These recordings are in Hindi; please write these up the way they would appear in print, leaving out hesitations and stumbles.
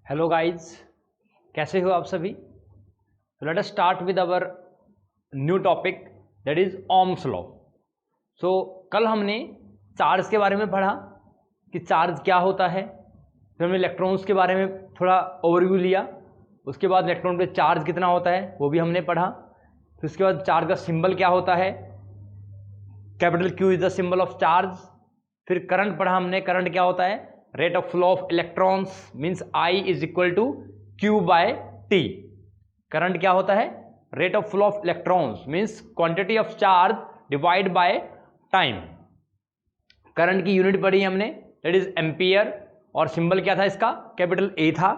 हेलो गाइज, कैसे हो आप सभी। तो let us start with our new topic that is Ohm's law. So कल हमने चार्ज के बारे में पढ़ा कि चार्ज क्या होता है, फिर हमने इलेक्ट्रॉन्स के बारे में थोड़ा ओवरव्यू लिया, उसके बाद इलेक्ट्रॉन पे चार्ज कितना होता है वो भी हमने पढ़ा, फिर उसके बाद चार्ज का सिंबल क्या होता है, capital Q is the symbol of charge. फिर करंट पढ़ा हमने, करंट क्या होता है, rate of flow of electrons means I is equal to Q by T. Current क्या होता है, rate of flow of electrons means quantity of charge divide by time. Current की यूनिट पढ़ी हमने, दैट इज एम्पियर, और सिंबल क्या था इसका, कैपिटल ए था,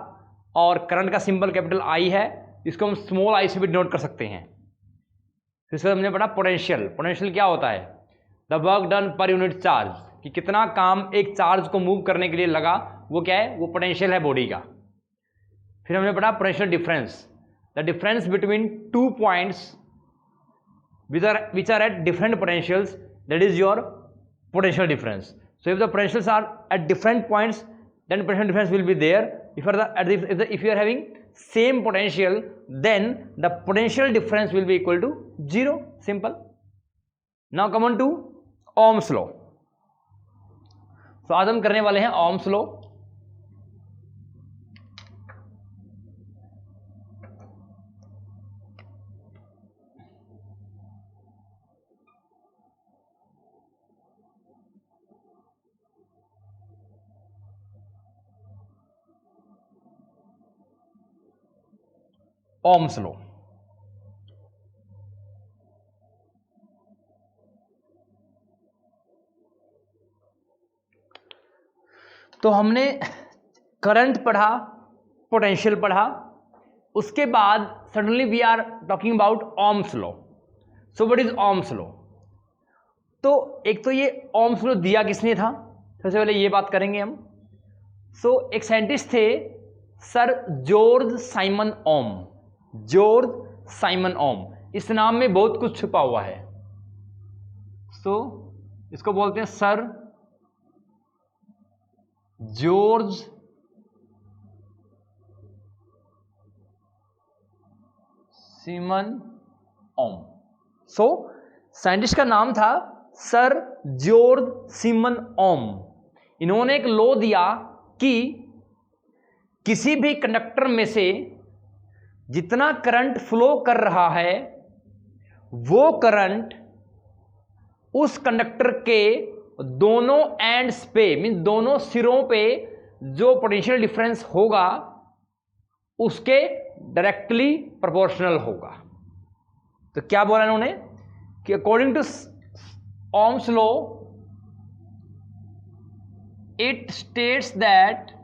और करंट का सिंबल कैपिटल आई है, इसको हम स्मॉल आई से भी डिनोट कर सकते हैं। फिर इसके बाद हमने पढ़ा पोटेंशियल। पोटेंशियल क्या होता है, the work done per unit charge, कि कितना काम एक चार्ज को मूव करने के लिए लगा, वो क्या है, वो पोटेंशियल है बॉडी का। फिर हमने पढ़ा potential difference, the difference between two points which are at different potentials, that is your potential difference. So if the potentials are at different points, then potential difference will be there. If you are having same potential, then the potential difference will be equal to 0. Simple. Now come on to Ohm's law. So आज हम करने वाले हैं Ohm's law. Ohm's law. तो हमने करंट पढ़ा, पोटेंशियल पढ़ा, उसके बाद suddenly we are talking about Ohm's law. So what is Ohm's law. तो एक तो ये ओम्स लॉ दिया किसने था, सबसे पहले ये बात करेंगे हम। सो एक साइंटिस्ट थे सर जॉर्ज साइमन ओम। जॉर्ज साइमन ओम, इस नाम में बहुत कुछ छुपा हुआ है। सो इसको बोलते हैं सर जॉर्ज साइमन ओम। सो साइंटिस्ट का नाम था सर जॉर्ज साइमन ओम। इन्होंने एक लॉ दिया कि किसी भी कंडक्टर में से जितना करंट फ्लो कर रहा है, वो करंट उस कंडक्टर के दोनों एंड्स पे मीन दोनों सिरों पे जो पोटेंशियल डिफरेंस होगा उसके डायरेक्टली प्रोपोर्शनल होगा। तो क्या बोला इन्होंने कि according to Ohm's law it states that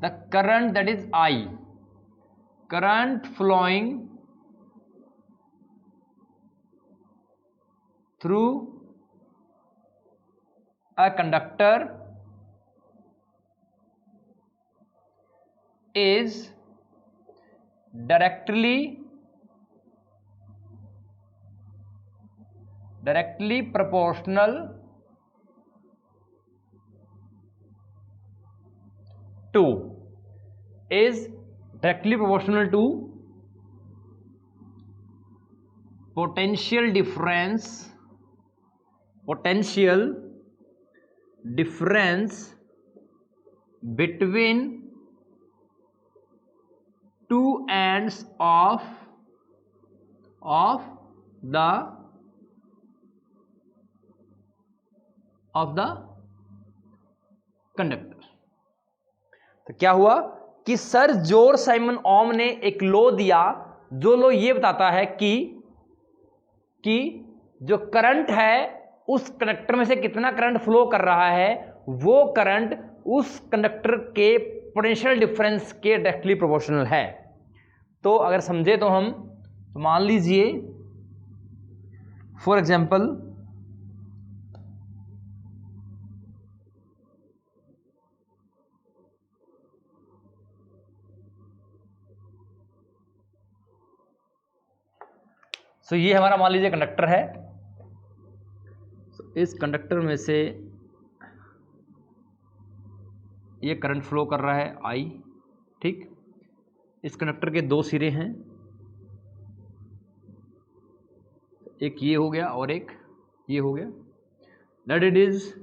the current, that is I, current flowing through a conductor is directly proportional to potential difference between two ends of the conductor. तो क्या हुआ कि सर जॉर्ज साइमन ओम ने एक लॉ दिया, जो लॉ ये बताता है कि जो करंट है उस कंडक्टर में से कितना करंट फ्लो कर रहा है, वो करंट उस कंडक्टर के पोटेंशियल डिफरेंस के डायरेक्टली प्रोपोर्शनल है। तो अगर समझे तो हम, तो मान लीजिए फॉर एग्जांपल सो ये हमारा मान लीजिए कंडक्टर है। इस कंडक्टर में से ये करंट फ्लो कर रहा है I, ठीक। इस कंडक्टर के दो सिरे हैं, एक ये हो गया और एक ये हो गया, that it is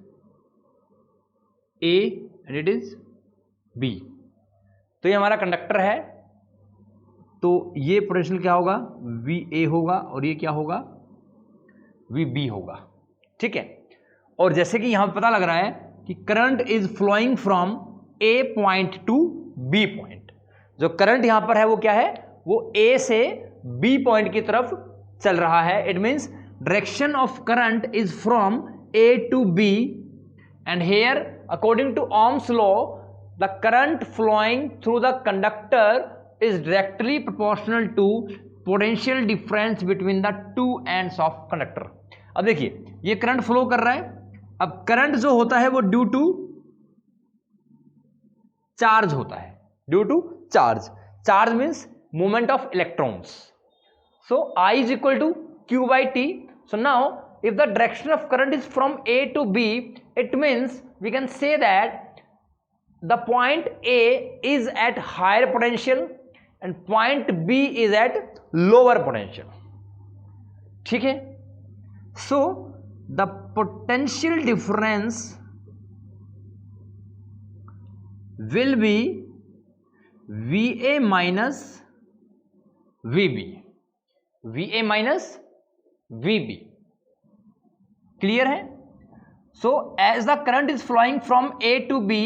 A and it is B। तो ये हमारा कंडक्टर है, तो ये पोटेंशियल क्या होगा, VA होगा, और ये क्या होगा, VB होगा, ठीक है। और जैसे कि यहां पता लग रहा है कि current is flowing from A point to B point. जो करंट यहां पर है वो क्या है, वो A से B पॉइंट की तरफ चल रहा है। It means direction of current is from A to B, and here according to Ohm's law the current flowing through the conductor is directly proportional to potential difference between the two ends of conductor। अब देखिए ये करंट फ्लो कर रहा है। अब करंट जो होता है वो ड्यू टू चार्ज होता है, due to charge. Charge means movement of electrons. So I is equal to Q by T. So now if the direction of current is from A to B, it means we can say that the point A is at higher potential and point B is at lower potential, ठीक है। So the potential difference will be VA minus VB, VA minus VB, clear है। So as the current is flowing from A to B,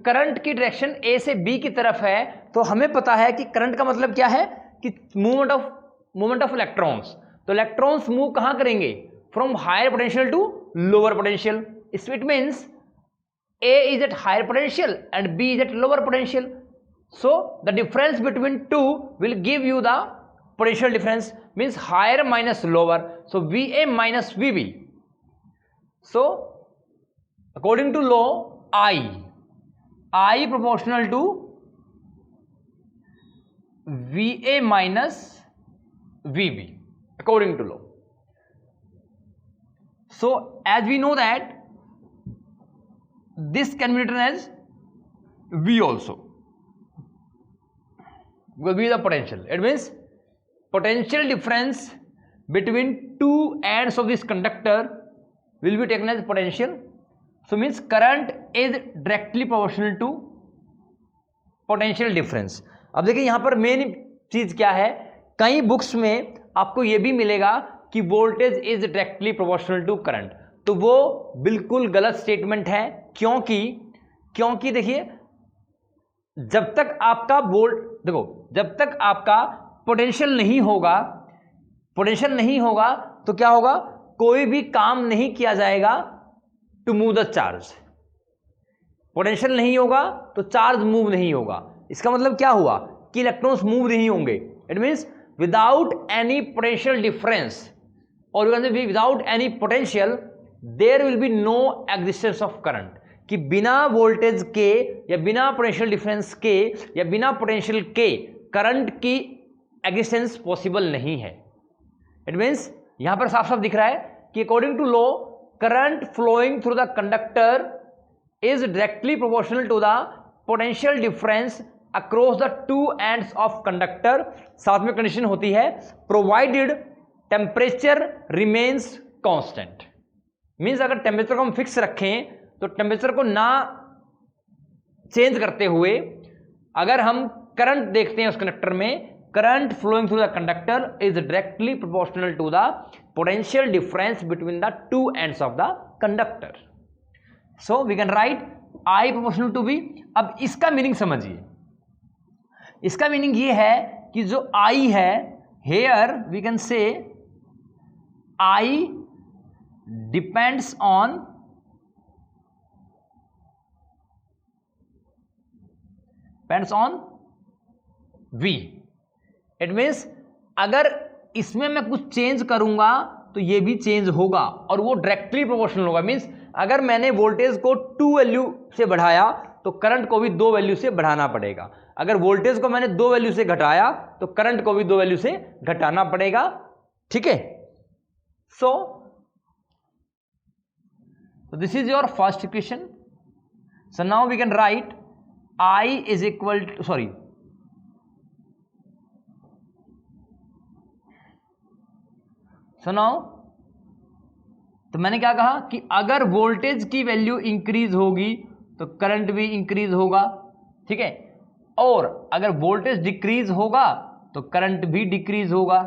current की डायरेक्शन A से B की तरफ है, तो हमें पता है कि करंट का मतलब क्या है कि मूवमेंट ऑफ इलेक्ट्रॉन्स। तो इलेक्ट्रॉन्स मूव कहां करेंगे, from higher potential to lower potential. It means A is at higher potential and B is at lower potential. So the difference between two will give you the potential difference, means higher minus lower. So VA minus VB. So according to law I proportional to VA minus VB according to law. So as we know that this can be written as V also, will be the potential. It means potential difference between two ends of this conductor will be taken as potential. So means current is directly proportional to potential difference. अब देखिए यहां पर मेन चीज क्या है, कई बुक्स में आपको यह भी मिलेगा कि voltage is directly proportional to current, तो वो बिल्कुल गलत स्टेटमेंट है। क्योंकि देखिए जब तक आपका जब तक आपका पोटेंशियल नहीं होगा तो क्या होगा, कोई भी काम नहीं किया जाएगा to move the charge. Potential नहीं होगा तो चार्ज मूव नहीं होगा। इसका मतलब क्या हुआ कि इलेक्ट्रॉन्स मूव नहीं होंगे। It means without any potential difference और without any potential there will be no existence of current, कि बिना वोल्टेज के या बिना पोटेंशियल डिफरेंस के या बिना पोटेंशियल के करंट की एग्जिस्टेंस पॉसिबल नहीं है। इट मीन्स यहां पर साफ साफ दिख रहा है कि according to law current flowing through the conductor is directly proportional to the potential difference across the two ends of conductor. साथ में कंडीशन होती है provided temperature remains constant. Means अगर टेम्परेचर को हम फिक्स रखें तो टेम्परेचर को ना चेंज करते हुए अगर हम करंट देखते हैं उस कंडक्टर में, current flowing through the conductor is directly proportional to the potential difference between the two ends of the conductor. So we can write I proportional to V। अब इसका मीनिंग समझिए, इसका मीनिंग ये है कि जो I है, here we can say I depends on V। It means अगर इसमें मैं कुछ चेंज करूंगा तो ये भी चेंज होगा और वो डायरेक्टली प्रोपोर्शनल होगा। मीन्स अगर मैंने वोल्टेज को 2 वैल्यू से बढ़ाया तो करंट को भी 2 वैल्यू से बढ़ाना पड़ेगा। अगर वोल्टेज को मैंने 2 वैल्यू से घटाया तो करंट को भी 2 वैल्यू से घटाना पड़ेगा। ठीक है। So this is your first equation. So now we can write I is equal to, sorry, so now, तो मैंने क्या कहा कि अगर वोल्टेज की वैल्यू इंक्रीज होगी तो करंट भी इंक्रीज होगा, ठीक है, और अगर वोल्टेज डिक्रीज होगा तो करंट भी डिक्रीज होगा,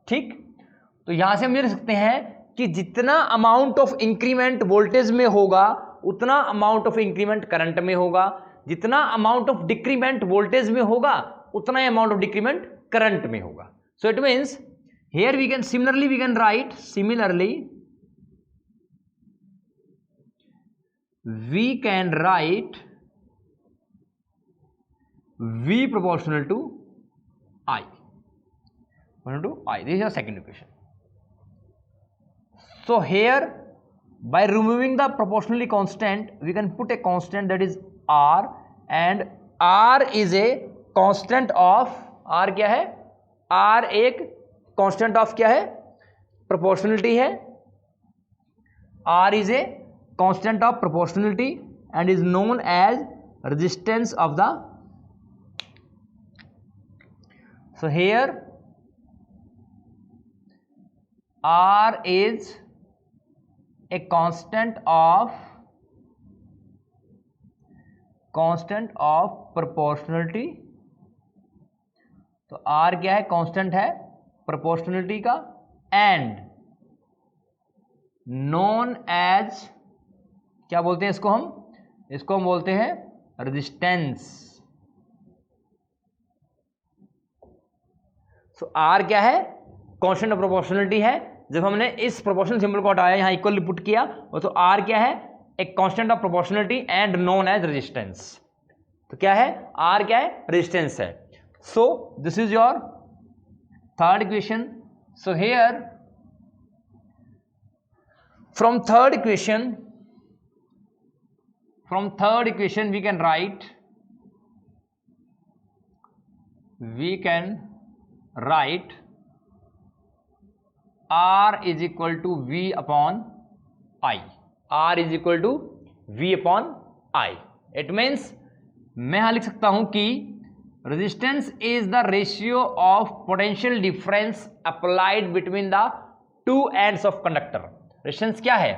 ठीक। तो यहां से हम ये लिख सकते हैं कि जितना अमाउंट ऑफ इंक्रीमेंट वोल्टेज में होगा उतना अमाउंट ऑफ इंक्रीमेंट करंट में होगा, जितना अमाउंट ऑफ डिक्रीमेंट वोल्टेज में होगा उतना ही अमाउंट ऑफ डिक्रीमेंट करंट में होगा. So it means here we can write we can write V proportional to I. This is your second equation. So here, by removing the proportionality constant, we can put a constant that is R, and R is a constant of, R क्या है? R एक constant of क्या है? Proportionality है. R is a constant of proportionality and is known as resistance of the, so here R is a constant of proportionality. तो R क्या है? कांस्टेंट है proportionality का, and known as, क्या बोलते हैं इसको हम बोलते हैं रेजिस्टेंस. सो आर क्या है? कांस्टेंट ऑफ प्रोपोर्शनलिटी है. जब हमने इस प्रोपोर्शनल सिंबल को हटाया, यहां इक्वल पुट किया, तो आर क्या है? एक constant of proportionality and known as resistance. तो क्या है? आर क्या है? रेजिस्टेंस है. So this is your third equation. So here from third equation we can write R is equal to V upon I. R is equal to V upon I. It means मैं यहां लिख सकता हूं कि resistance is the ratio of potential difference applied between the two ends of conductor. resistance क्या है?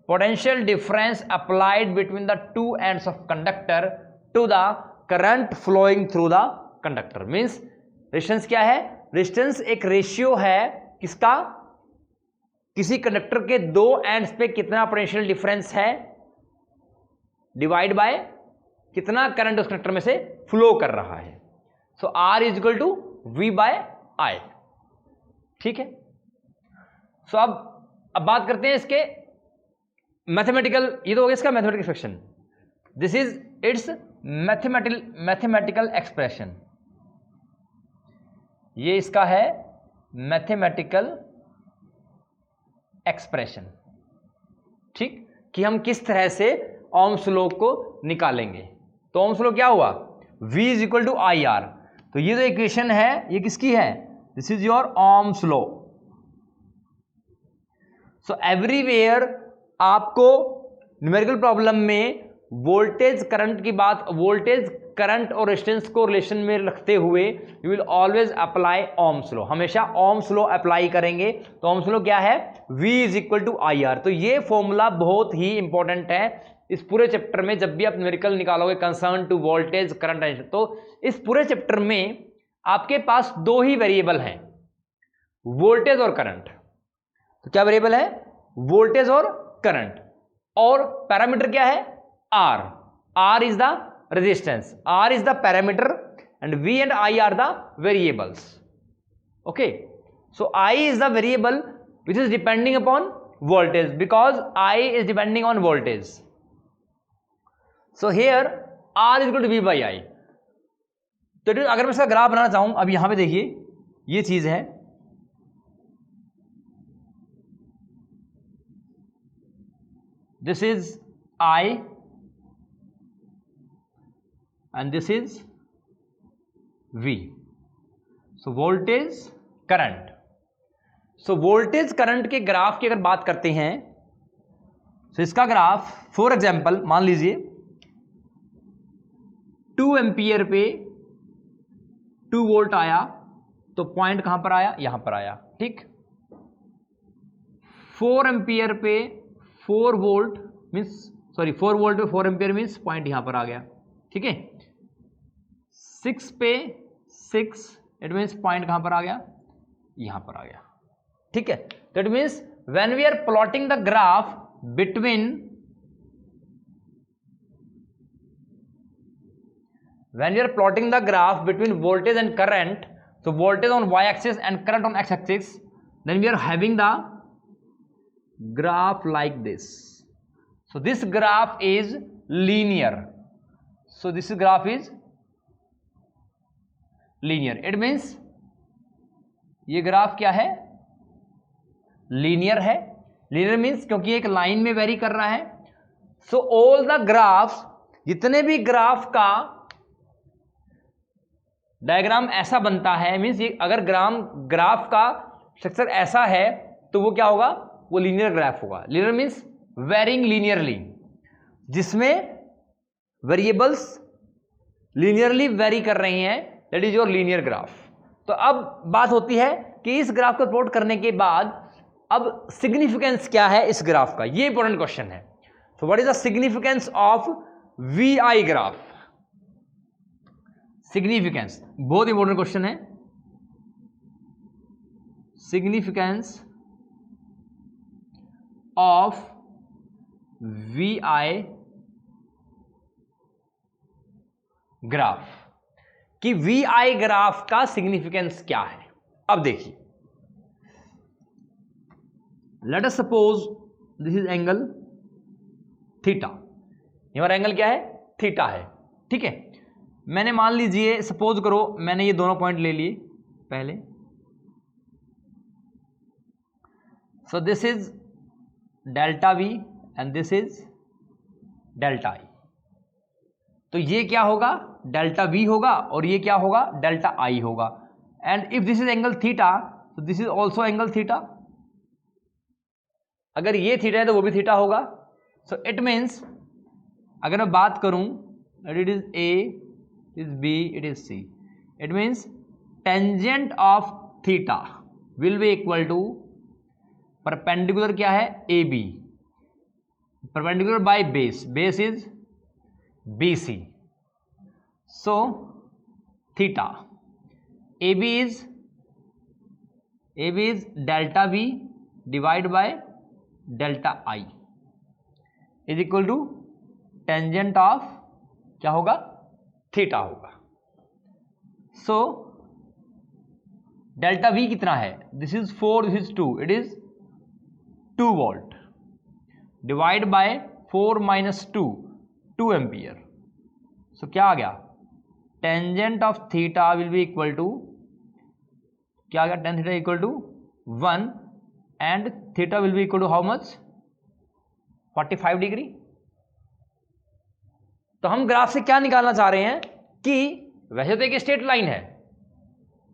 Potential difference applied between the two ends of conductor to the current flowing through the conductor. Means resistance क्या है? resistance एक रेशियो है किसका? किसी कंडक्टर के दो एंड्स पे कितना पोटेंशियल डिफरेंस है डिवाइड बाय कितना करंट उस कंडक्टर में से फ्लो कर रहा है. So R is equal to V by I. ठीक है. सो अब बात करते हैं इसके मैथमेटिकल, ये तो हो गया इसका mathematical expression. This is it's mathematical expression. ये इसका है मैथमेटिकल एक्सप्रेशन. ठीक, कि हम किस तरह से ओम्स लॉ को निकालेंगे. तो ओम्स लॉ क्या हुआ? V is equal to I R. तो ये जो इक्वेशन है ये किसकी है? This is your Ohm's law. So everywhere आपको न्यूमेरिकल प्रॉब्लम में वोल्टेज करंट की बात, वोल्टेज करंट और रेजिस्टेंस को रिलेशन में रखते हुए you will always apply Ohm's law. हमेशा ओम्स लॉ अप्लाई करेंगे. तो ओम्स लॉ क्या है? V is equal to I R. तो ये फॉर्मूला बहुत ही इंपॉर्टेंट है इस पूरे चैप्टर में. जब भी आप न्यूमेरिकल निकालोगे concern to voltage current resistance, तो इस पूरे चैप्टर में आपके पास दो ही वेरिएबल हैं, वोल्टेज और करंट. तो क्या वेरिएबल है? वोल्टेज और करंट. और पैरामीटर क्या है? R. R is the resistance. R is the parameter and V and I are the variables. Okay. So I is the variable which is depending upon voltage because I is depending on voltage. So here R is equal to V by I. तो अगर मैं इसका ग्राफ बनाना चाहूं, अब यहां पे देखिए ये चीज है, this is I and this is V. So voltage, current. So voltage current के ग्राफ की अगर बात करते हैं, तो इसका ग्राफ फॉर एग्जांपल मान लीजिए 2 एम्पियर पे 2 वोल्ट आया, तो पॉइंट कहां पर आया, यहां पर आया, ठीक। 4 एम्पियर पे 4 वोल्ट मीन्स 4 वोल्ट पे 4 एम्पियर मीन्स पॉइंट यहां पर आ गया, ठीक है। 6 पे 6 इट मीन्स पॉइंट कहां पर आ गया, यहां पर आ गया, ठीक है। तो it means when we are plotting the graph between voltage and current, so voltage on y axis and current on x axis, then we are having the graph like this. So this graph is linear. So this graph is linear. It means ये ग्राफ क्या है, लीनियर है। लीनियर मीन्स क्योंकि एक लाइन में वेरी कर रहा है। सो ऑल द ग्राफ्स, जितने भी ग्राफ का डायग्राम ऐसा बनता है, मीन्स ये अगर ग्राफ का स्ट्रक्चर ऐसा है तो वो क्या होगा, वो लीनियर ग्राफ होगा। लीनियर मीन्स वेरिंग लीनियरली, जिसमें वेरिएबल्स लीनियरली वेरी कर रही हैं, that is your linear graph. तो अब बात होती है कि इस ग्राफ को प्लॉट करने के बाद अब सिग्निफिकेंस क्या है इस ग्राफ का, ये इंपॉर्टेंट क्वेश्चन है। So what is the significance of V I graph? Significance बहुत इंपॉर्टेंट क्वेश्चन है। Significance of V I graph, कि वी आई ग्राफ का सिग्निफिकेंस क्या है। अब देखिए, let us suppose this is angle theta, हमारा एंगल क्या है, थीटा है, ठीक है। मैंने मान लीजिए, सपोज करो मैंने ये दोनों पॉइंट ले लिए पहले। सो this is delta we and this is delta आई। तो ये क्या होगा, डेल्टा वी होगा, और ये क्या होगा, डेल्टा आई होगा। And if this is angle theta, तो this is also angle theta. अगर ये थीटा है तो वो भी थीटा होगा। सो इट मीन्स अगर मैं बात करूं, it is A, it is B, it is C, it means tangent of theta will be equal to perpendicular क्या है, A B, perpendicular by base, base is B C. So theta A B is delta V divide by delta I is equal to tangent of क्या होगा, थीटा होगा। सो डेल्टा वी कितना है, this is 4, this is 2, it is 2 volt divide by 4 minus 2, 2 ampere. So क्या आ गया, tangent of theta will be equal to क्या आ गया, tan theta equal to 1 and theta will be equal to how much, 45 degree. तो हम ग्राफ से क्या निकालना चाह रहे हैं कि वैसे तो एक स्ट्रेट लाइन है,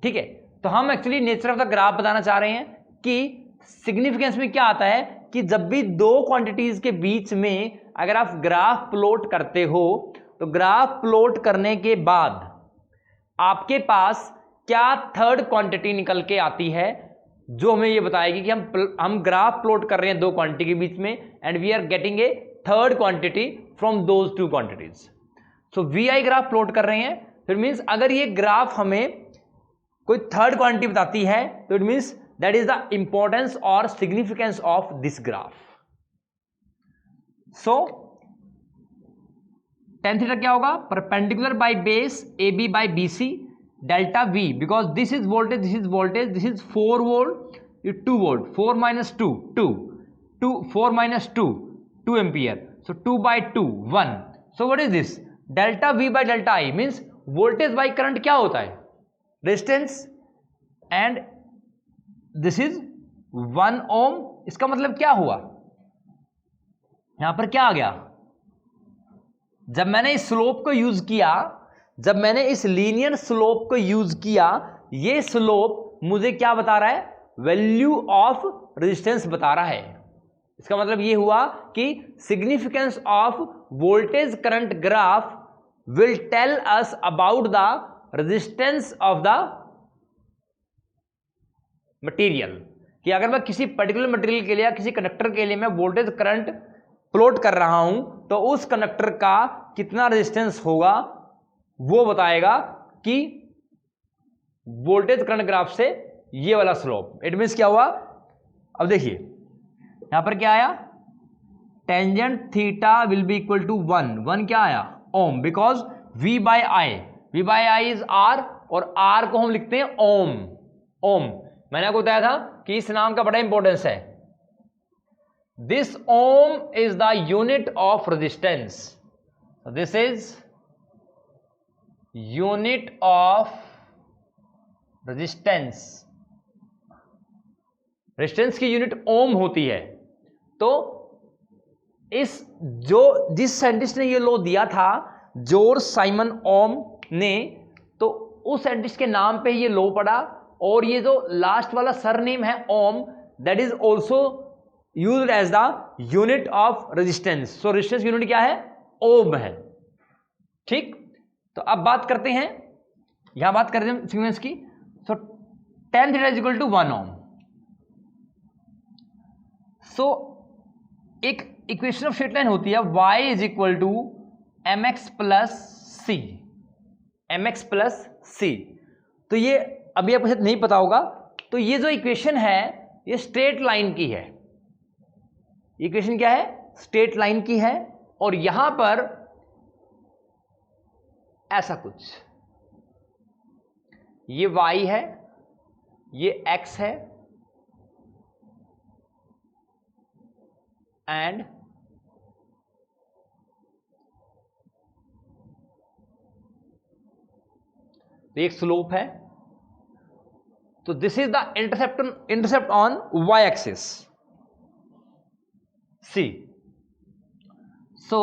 ठीक है, तो हम actually nature of the graph बताना चाह रहे हैं कि सिग्निफिकेंस में क्या आता है कि जब भी दो क्वांटिटीज के बीच में अगर आप ग्राफ प्लॉट करते हो, तो ग्राफ प्लॉट करने के बाद आपके पास क्या थर्ड क्वांटिटी निकल के आती है, जो हमें ये बताएगी कि हम ग्राफ प्लॉट कर रहे हैं दो क्वांटिटी के बीच में, and we are getting a third quantity from those two quantities. So V I graph plot कर रहे हैं, तो इट मीन्स अगर ये ग्राफ हमें कोई थर्ड क्वांटिटी बताती है, तो it means that is the importance और significance of this graph. So tan theta क्या होगा, perpendicular by base A B by B C delta V, because this is voltage, this is voltage, this is 4 volt, ये 2 volt, 4 minus 2, 2, 4 minus 2, 2 ampere, so 2 by 2, 1. So what is this? Delta V by delta I means voltage by current क्या होता है, resistance, and this is 1 ohm। इसका मतलब क्या हुआ, यहां पर क्या आ गया, जब मैंने इस स्लोप को यूज किया, जब मैंने इस लीनियर स्लोप को यूज किया, ये स्लोप मुझे क्या बता रहा है, वैल्यू ऑफ रेजिस्टेंस बता रहा है। इसका मतलब ये हुआ कि significance of voltage current graph will tell us about the resistance of the material, कि अगर मैं किसी पर्टिकुलर मटेरियल के लिए या किसी कंडक्टर के लिए मैं वोल्टेज करंट प्लॉट कर रहा हूं तो उस कंडक्टर का कितना रेजिस्टेंस होगा वो बताएगा कि वोल्टेज करंट ग्राफ से ये वाला स्लोप। इट मींस क्या हुआ, अब देखिए यहां पर क्या आया, tangent theta will be equal to 1 क्या आया, ohm, because V by I is R और R को हम लिखते हैं ओम। मैंने आपको बताया था कि इस नाम का बड़ा इंपॉर्टेंस है। This ohm is the unit of resistance, this is unit of resistance की यूनिट ओम होती है। तो जिस साइंटिस्ट ने ये लॉ दिया था, जॉर्ज साइमन ओम ने, तो उस साइंटिस्ट के नाम पे ये लॉ पड़ा। और ये जो लास्ट वाला सरनेम है ohm, that is also used as the unit of resistance. So resistance unit क्या है, ओम है। ठीक, तो अब बात करते हैं, यहां बात करते हैं सीक्वेंस की। So tan theta is equal to 1 ohm. So एक इक्वेशन ऑफ स्ट्रेट लाइन होती है, y is equal to mx plus c. तो ये अभी आपको शायद नहीं पता होगा, तो ये जो इक्वेशन है ये स्ट्रेट लाइन की है। इक्वेशन क्या है, स्ट्रेट लाइन की है। और यहां पर ऐसा कुछ, ये y है, ये x है, एंड एक स्लोप है। तो this is the intercept on y axis C. So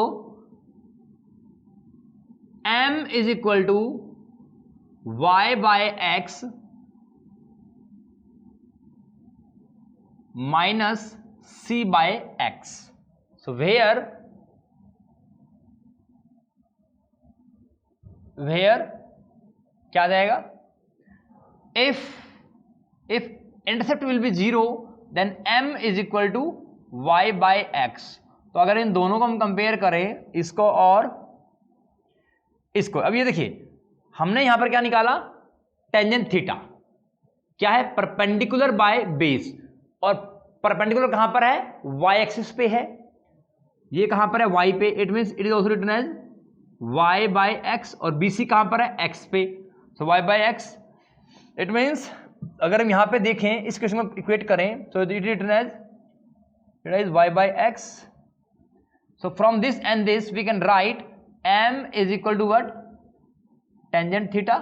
m is equal to y by x minus c by x. So where क्या आ जाएगा, if intercept will be 0 then m is equal to y by x. तो अगर इन दोनों को हम कंपेयर करें, इसको और इसको, अब ये देखिए हमने यहां पर क्या निकाला, टेंजेंट थीटा क्या है, परपेंडिकुलर बाय बेस। और परपेंडिकुलर कहां पर है, y एक्सिस पे है, ये कहां पर है, y पे। It means it is also written as y by x, और BC कहां पर है, x पे। So y by x, it means अगर हम यहां पे देखें, इस क्वेश्चन को इक्वेट करें, तो it is written as y by x. So from this and this we can write m is equal to what, tangent theta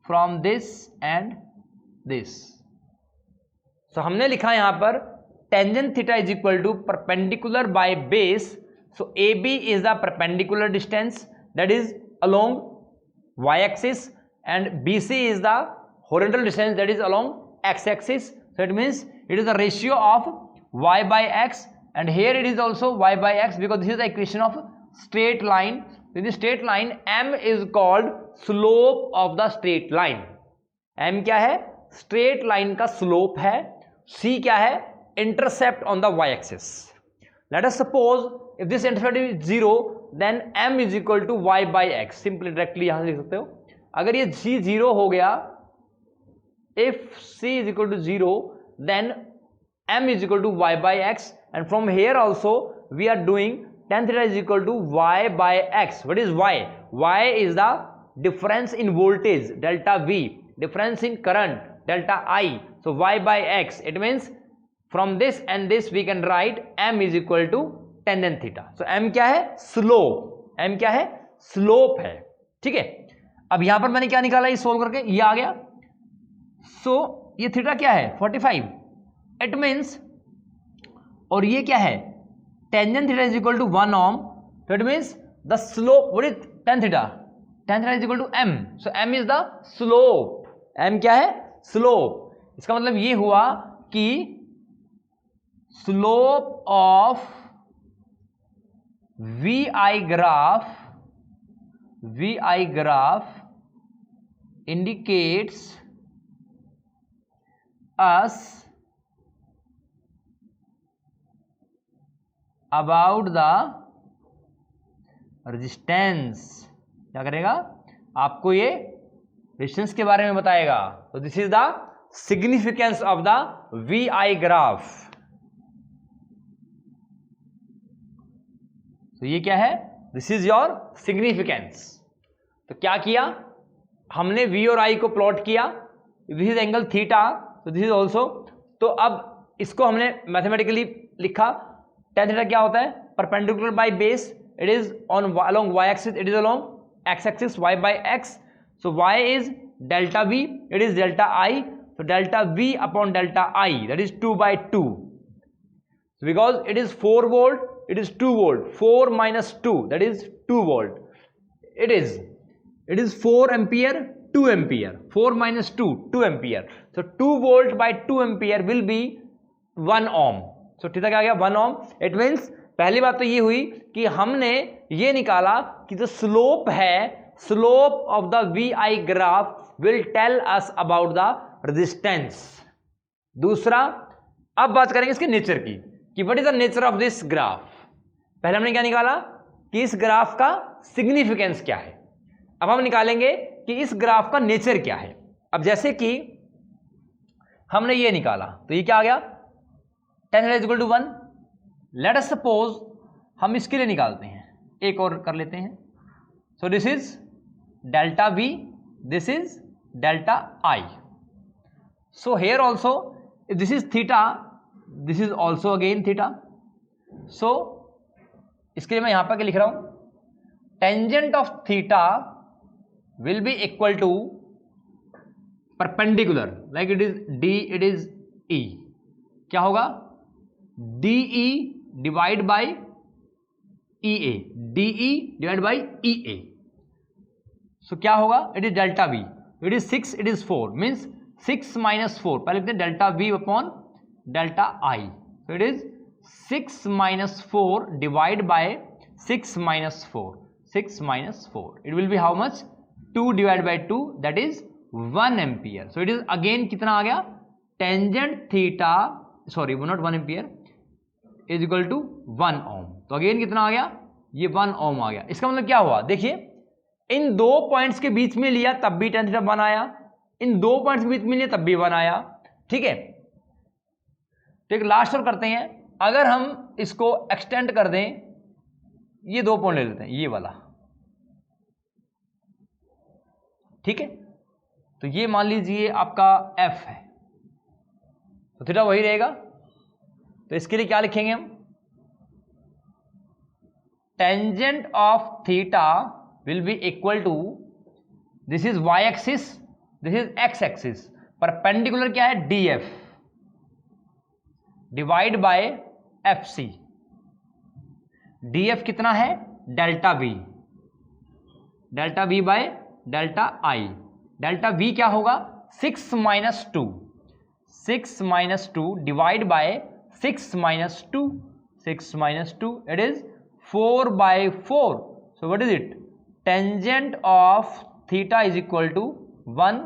from this and this. So हमने लिखा यहां पर tangent theta is equal to perpendicular by base. So AB is the perpendicular distance that is along y axis, and BC is the horizontal distance that is along x axis. So it means it is the ratio of y by x, and here it is also y by x, because this is the equation of straight line. In the straight line m is called slope of the straight line. m क्या है, straight line का slope है। c क्या है, intercept on the y axis. Let us suppose if this intercept is 0 then m is equal to y by x. Simply directly यहां से लिख सकते हो, अगर ये c 0 हो गया, if c is equal to 0 then m is equal to y by x, and from here also we are doing tan theta is equal to y by x. What is y? Y is the difference in voltage delta V, difference in current delta I. So y by x, it means from this and this we can write m is equal to tangent theta. So m क्या है, slope. m क्या है, slope है। ठीक है, अब यहां पर मैंने क्या निकाला, ये सोल्व करके ये आ गया। सो ये थीटा क्या है, 45। इट मीन्स, और ये क्या है, tangent theta is equal to 1 ohm. तो it means the slope, what is tan theta, tan theta is equal to m. So m is the slope. m क्या है, स्लोप। इसका मतलब ये हुआ कि slope of VI graph indicates us about the resistance। क्या करेगा? आपको ये रेजिस्टेंस के बारे में बताएगा। तो this is the significance of the VI graph. तो ये क्या है? This is your significance. तो क्या किया हमने? V और I को प्लॉट किया। दिस इज एंगल थीटा, तो दिस इज ऑल्सो। तो अब इसको हमने मैथमेटिकली लिखा। tan थीटा क्या होता है? Perpendicular by base, it is on along y axis, it is along x axis, y by x। So y is delta v, it is delta i, so delta v upon delta I, that is 2 by 2. So because it is 4 volt, it is 2 volt. 4 minus 2, that is 2 volt. It is 4 ampere, 2 ampere. 4 minus 2, 2 ampere. So 2 volt by 2 ampere will be 1 ohm. So ठीक है, क्या गया? 1 ohm. It means पहली बात तो ये हुई कि हमने ये निकाला कि जो स्लोप है, slope of the VI graph will tell us about the resistance. दूसरा, अब बात करेंगे इसके नेचर की कि what is the nature of this graph. पहले हमने क्या निकाला कि इस ग्राफ का सिग्निफिकेंस क्या है। अब हम निकालेंगे कि इस ग्राफ का नेचर क्या है। अब जैसे कि हमने ये निकाला, तो ये क्या आ गया? tan θ equal to 1। Let us suppose हम इसके लिए निकालते हैं, एक और कर लेते हैं। सो this is delta V, this is delta I। So here also, if this is theta, this is also again theta. So इसके लिए मैं यहां पर क्या लिख रहा हूं? Tangent of theta will be equal to perpendicular, like it is D, it is E. क्या होगा? DE divide by EA, DE divided by EA. So क्या होगा? It is delta V, it is 6, it is 4, means 6 minus 4, पहले लिखते हैं delta V upon delta I। तो it is 6 minus 4 divide by 6 minus 4, 6 minus 4, it will be how much? 2 divide by 2, that is 1 ampere. So it is again कितना आ गया? Tangent theta, sorry not 1 ampere, is equal to 1 ohm. तो अगेन कितना आ गया? ये 1 ओम आ गया। इसका मतलब क्या हुआ? देखिए, इन दो पॉइंट्स के बीच में लिया तब भी tan थीटा 1 आया, इन दो पॉइंट्स के बीच में लिया तब भी 1 आया। ठीक है, तो एक लास्ट और करते हैं। अगर हम इसको एक्सटेंड कर दें, ये दो पॉइंट ले लेते हैं, ये वाला। ठीक है, तो ये मान लीजिए आपका F है, तो थीटा वही रहेगा। तो इसके लिए क्या लिखेंगे हम? Tangent of theta will be equal to, this is y axis, this is x axis, perpendicular क्या है? DF divide by FC। DF कितना है? Delta V, delta V by delta I। Delta V क्या होगा? 6 minus 2, 6 minus 2 divide by 6 minus 2, 6 minus 2, it is 4 by 4. So what is it? Tangent of theta is equal to 1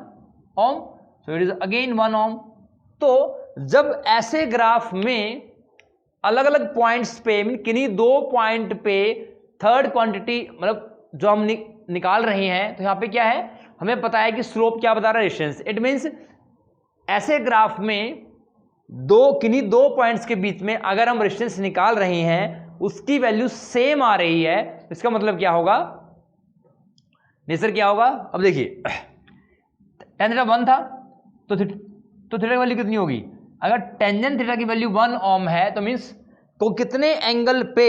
ohm, so it is again 1 ohm. तो जब ऐसे ग्राफ में अलग अलग पॉइंट्स पे, किन्हीं दो पॉइंट पे थर्ड क्वांटिटी मतलब जो हम निकाल रहे हैं, तो यहाँ पे क्या है? हमें पता है कि स्लोप क्या बता रहा है? रेजिस्टेंस। इट मीन्स ऐसे ग्राफ में किन्हीं दो पॉइंट्स के बीच में अगर हम रेजिस्टेंस निकाल रहे हैं, उसकी वैल्यू सेम आ रही है, इसका मतलब क्या होगा? नेचर क्या होगा? अब देखिए, tan थीटा 1 था, तो थीटा की वैल्यू कितनी होगी? अगर टेंजेंट थीटा की वैल्यू 1 ओम है, तो मीन्स को कितने एंगल पे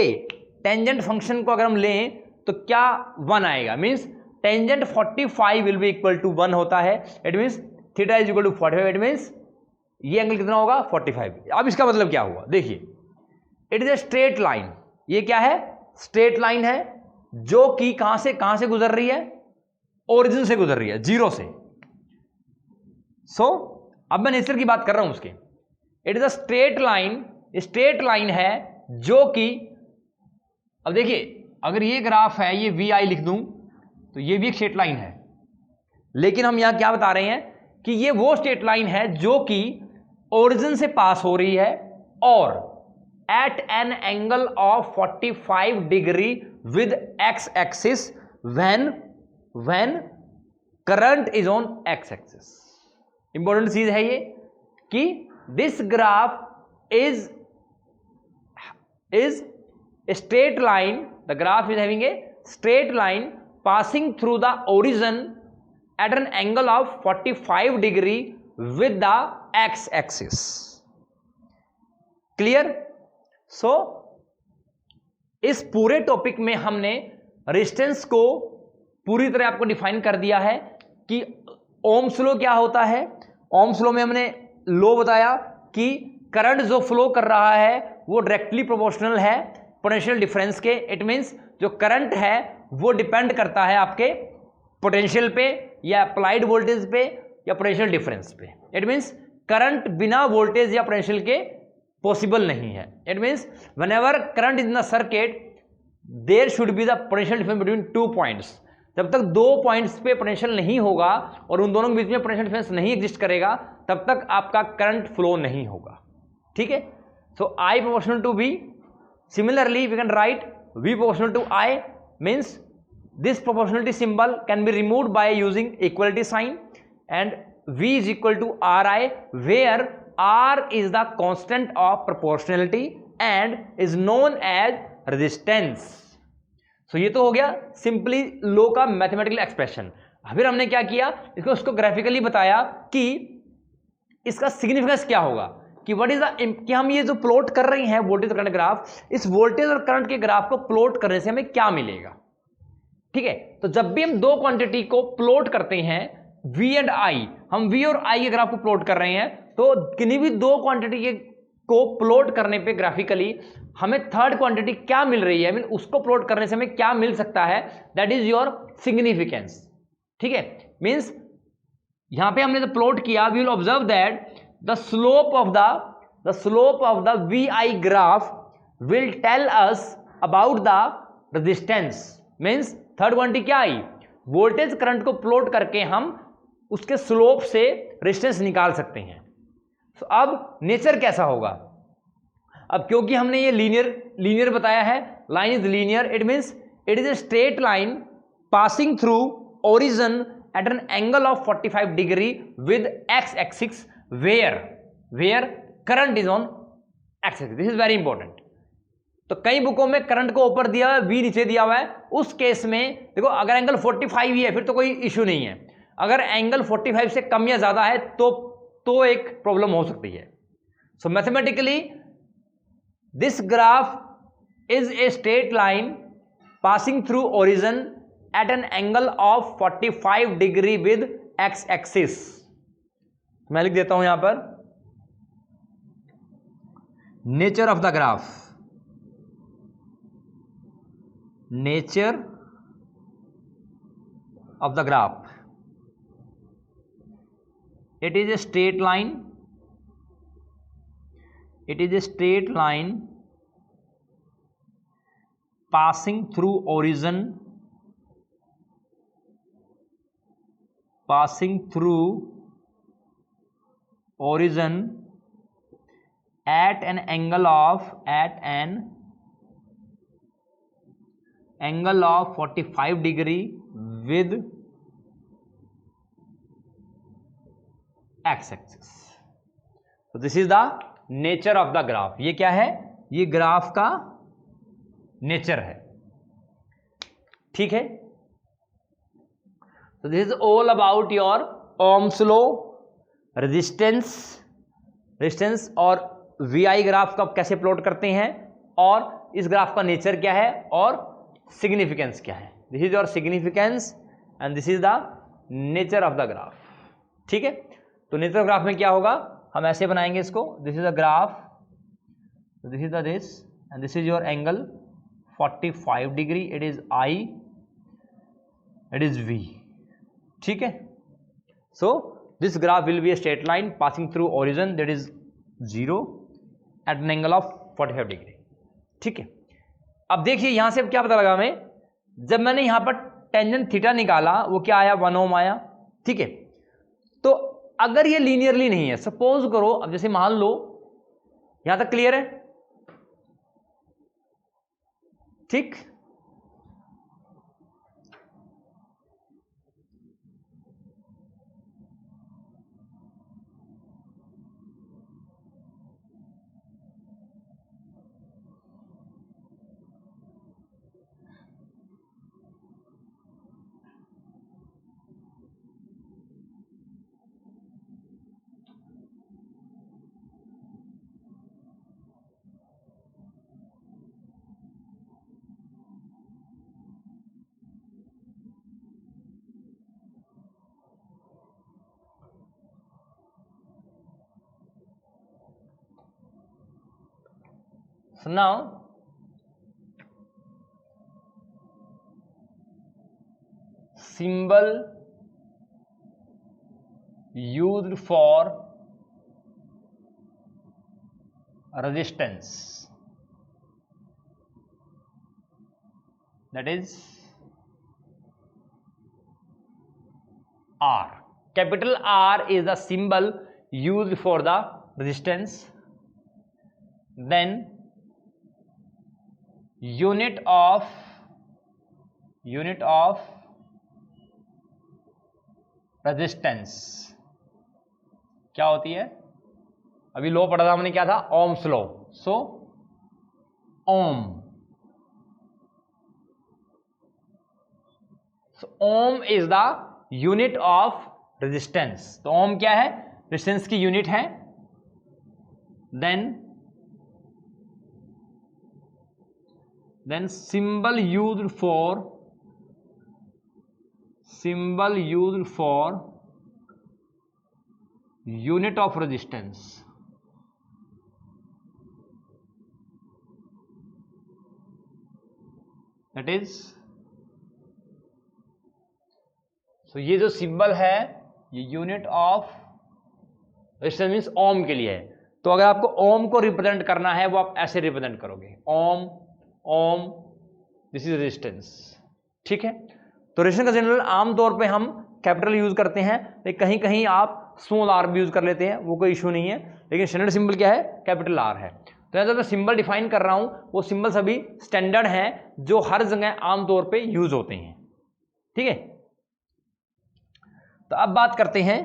टेंजेंट फंक्शन को अगर हम लें तो क्या 1 आएगा? Means tangent 45 will be equal to 1 होता है। It means theta is equal to 45। It means ये एंगल कितना होगा? 45। अब इसका मतलब क्या हुआ? देखिए, it is a straight line. ये क्या है? स्ट्रेट लाइन है, जो कि कहां से गुजर रही है? ओरिजिन से गुजर रही है, जीरो से। सो अब मैं नेचर की बात कर रहा हूं उसके। It is a straight line, straight line है जो कि, अब देखिए अगर ये ग्राफ है, ये वी आई लिख दूं तो ये भी एक स्ट्रेट लाइन है, लेकिन हम यहां क्या बता रहे हैं कि ये वो स्ट्रेट लाइन है जो कि ओरिजिन से पास हो रही है और at an angle of 45 degree with x axis when current is on X axis. Important चीज है ये कि this graph is straight line, the graph is having a straight line passing through the origin at an angle of 45 degree with the x axis. Clear? So इस पूरे टॉपिक में हमने रेजिस्टेंस को पूरी तरह आपको डिफाइन कर दिया है कि ओम्स लॉ क्या होता है। ओम्स लॉ में हमने लॉ बताया कि करंट जो फ्लो कर रहा है वो डायरेक्टली प्रोपोर्शनल है पोटेंशियल डिफरेंस के। इट मींस जो करंट है वो डिपेंड करता है आपके पोटेंशियल पे या अप्लाइड वोल्टेज पे या पोटेंशियल डिफरेंस पे। इट मींस करंट बिना वोल्टेज या पोटेंशियल के पॉसिबल नहीं है। It means whenever current is in the circuit there should be the potential difference between 2 points. जब तक 2 पॉइंट्स पे पोटेंशियल नहीं होगा और उन दोनों के बीच में पोटेंशियल डिफरेंस नहीं एग्जिस्ट करेगा तब तक आपका करंट फ्लो नहीं होगा। ठीक है, सो I proportional to V. Similarly we can write V proportional to I, means this proportionality symbol can be removed by using equality sign, and V is equal to Ri, where R is the constant of proportionality and is known as resistance. So ये तो हो गया सिंपली लो का मैथमेटिकल एक्सप्रेशन। फिर हमने क्या किया, इसको उसको ग्राफिकली बताया कि इसका सिग्निफिकेंस क्या होगा, कि व्हाट इज द, कि हम ये जो प्लॉट कर रहे हैं वोल्टेज और करंट ग्राफ, इस वोल्टेज और करंट के ग्राफ को प्लॉट करने से हमें क्या मिलेगा। ठीक है, तो जब भी हम दो क्वांटिटी को प्लॉट करते हैं V एंड I, हम V और I के ग्राफ को प्लॉट कर रहे हैं, तो किन्हीं भी दो क्वांटिटी के को प्लॉट करने पे ग्राफिकली हमें थर्ड क्वांटिटी क्या मिल रही है, मीन उसको प्लॉट करने से हमें क्या मिल सकता है, दैट इज योर सिग्निफिकेंस। ठीक है, मीन्स यहां पे हमने जो प्लॉट किया, we will observe that the slope of the VI graph will tell us about the resistance, means third quantity क्या आई, वोल्टेज करंट को प्लॉट करके हम उसके स्लोप से रेजिस्टेंस निकाल सकते हैं। तो अब नेचर कैसा होगा, अब क्योंकि हमने ये लीनियर बताया है, line is linear, it means it is a straight line passing through origin at an angle of 45 degree with x axis where current is on x axis. This is very important. तो कई बुकों में करंट को ऊपर दिया हुआ है, V नीचे दिया हुआ है। उस केस में देखो अगर एंगल 45 ही है फिर तो कोई इश्यू नहीं है, अगर एंगल 45 से कम या ज्यादा है तो एक प्रॉब्लम हो सकती है। So mathematically this graph is a straight line passing through origin at an angle of 45 degree with x axis. मैं लिख देता हूं यहां पर nature of the graph, nature of the graph, it is a straight line, it is a straight line passing through origin at an angle of 45 degree with x axis. So this is the nature of the graph. ये क्या है, ये ग्राफ का नेचर है। ठीक है, तो this is all about your Ohm's law, resistance और वीआई ग्राफ का कैसे प्लॉट करते हैं, और इस ग्राफ का नेचर क्या है और सिग्निफिकेंस क्या है। This is your significance and this is the nature of the graph. ठीक है, तो नेचर ऑफ ग्राफ में क्या होगा, हम ऐसे बनाएंगे इसको, this is a graph, this is the this and this is your angle 45 degree, it is I, it is V. ठीक है, so this graph will be a straight line passing through origin that is 0 at an angle of 45 degree. ठीक है, अब देखिए यहां से अब क्या पता लगा हमें, जब मैंने यहां पर टेंजेंट थीटा निकाला वो क्या आया, 1 ओम आया। ठीक है, तो अगर ये लीनियरली नहीं है, सपोज करो, अब जैसे मान लो, यहां तक क्लियर है? ठीक, so now symbol used for resistance, that is R. Capital R is the symbol used for the resistance. Then unit of resistance क्या होती है? अभी लॉ पढ़ा था हमने, क्या था? Ohm's law. So ohm, ohm is the unit of resistance. तो ओम क्या है? रेजिस्टेंस की यूनिट है। Then symbol used for unit of resistance, that is, so ये जो सिंबल है ये यूनिट ऑफ रेजिस्टेंस मीन्स ओम के लिए है। तो अगर आपको ओम को रिप्रेजेंट करना है वो आप ऐसे रिप्रेजेंट करोगे, Om Om, this is resistance. ठीक है, तो रेजिस्टेंस का जनरल आमतौर पे हम कैपिटल यूज करते हैं, लेकिन कहीं कहीं आप स्मॉल आर भी यूज कर लेते हैं, वो कोई इशू नहीं है, लेकिन स्टैंडर्ड सिंबल क्या है? कैपिटल आर है। तो जब मैं सिंबल डिफाइन कर रहा हूं वो सिंबल सभी स्टैंडर्ड हैं जो हर जगह आमतौर पे यूज होते हैं। ठीक है, तो अब बात करते हैं